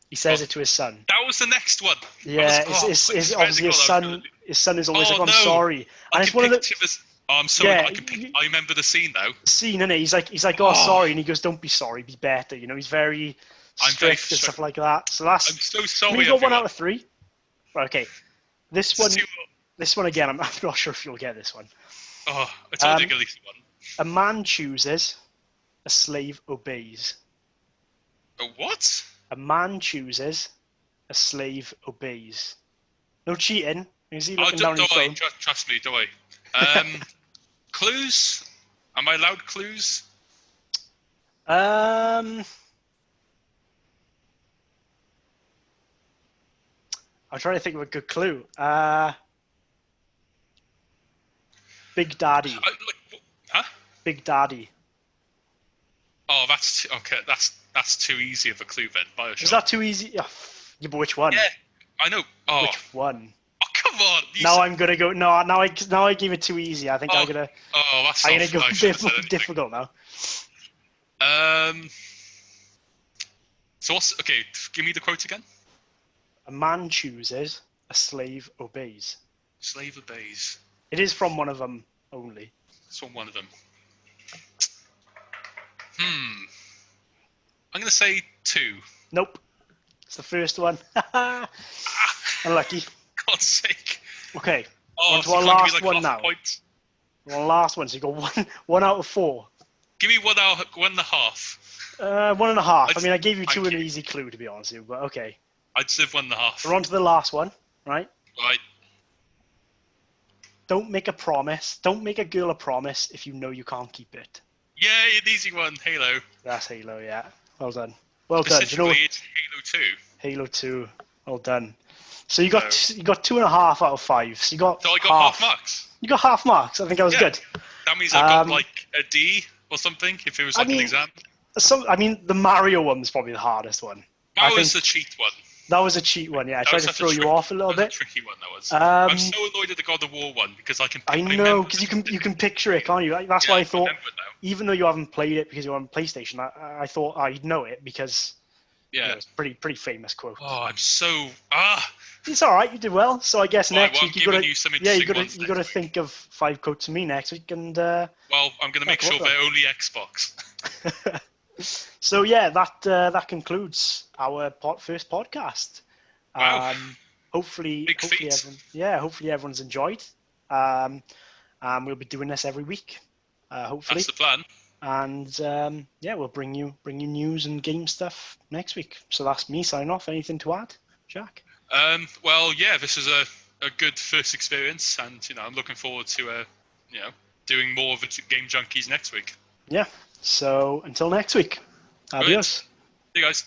He says it to his son. That was the next one. Yeah, it's obviously his son. His son is always like, "I'm sorry," and it's one of the. I'm sorry. Yeah, I remember the scene though. Scene, innit? He's like, "Oh, sorry," and he goes, "Don't be sorry, be better." You know, he's very strict and stuff like that. So that's. I'm so sorry. We got 1 out of 3. Right, okay, this Still- one again. I'm not sure if you'll get this one. Oh, I told you at least one. A man chooses, a slave obeys. A what? A man chooses, a slave obeys. No cheating. You see, looking down your phone. Trust me, don't worry. Clues? Am I allowed clues? I'm trying to think of a good clue. Big Daddy. Huh? Big Daddy. Oh, okay. That's too easy of a clue then. BioShock. Is that too easy? Oh, yeah, but which one? Yeah, I know. Oh, Which one? oh come on. Now I'm gonna go. No, now I gave it too easy. I think I'm gonna. Oh, that's. I'm gonna go a bit more difficult now. So what's okay? Give me the quote again. A man chooses, a slave obeys. Slave obeys. It is from one of them only. It's from one of them. I'm gonna say 2. Nope. It's the first one. Unlucky. God's sake. Okay. Oh, On to so our you can't give me, last like, one half a now. point? One last one. So you got one out of 4. Give me 1 hour, 1.5. 1.5. I mean, I gave you Thank 2 an you. easy clue, to be honest with you, but okay. I'd say 1.5. We're on to the last one, right? Right. Don't make a promise. Don't make a girl a promise if you know you can't keep it. Yay, an easy one. Halo. That's Halo, yeah. Well done. Well done. Do you know Specifically, what? it's Halo 2. Halo 2. Well done. So you got 2.5 out of 5. So you got. So I got half marks. You got half marks. I think that was good. That means I got like a D or something if it was like an exam. I mean, the Mario one was probably the hardest one. That was the cheat one. That was a cheat one, yeah. I tried to throw you off a little bit. That was a tricky one, that was. I'm so annoyed at the God of War one because I can. I know, because you can picture it, can't you? That's why I thought, remember it now. even though you haven't played it because you're on PlayStation, I thought I'd know it because Yeah. it's pretty famous quote. Oh, I'm so It's all right, you did well. So I guess next week you gotta think of 5 quotes to me next week, and well, I'm gonna make sure they're only Xbox. So yeah, that concludes our first podcast. Wow. Hopefully everyone's enjoyed. We'll be doing this every week. Hopefully. That's the plan. And we'll bring you news and game stuff next week. So that's me signing off. Anything to add, Jack? Well, yeah, this was a good first experience, and I'm looking forward to doing more of the Game Junkies next week. Yeah. So until next week. Adios. See you guys.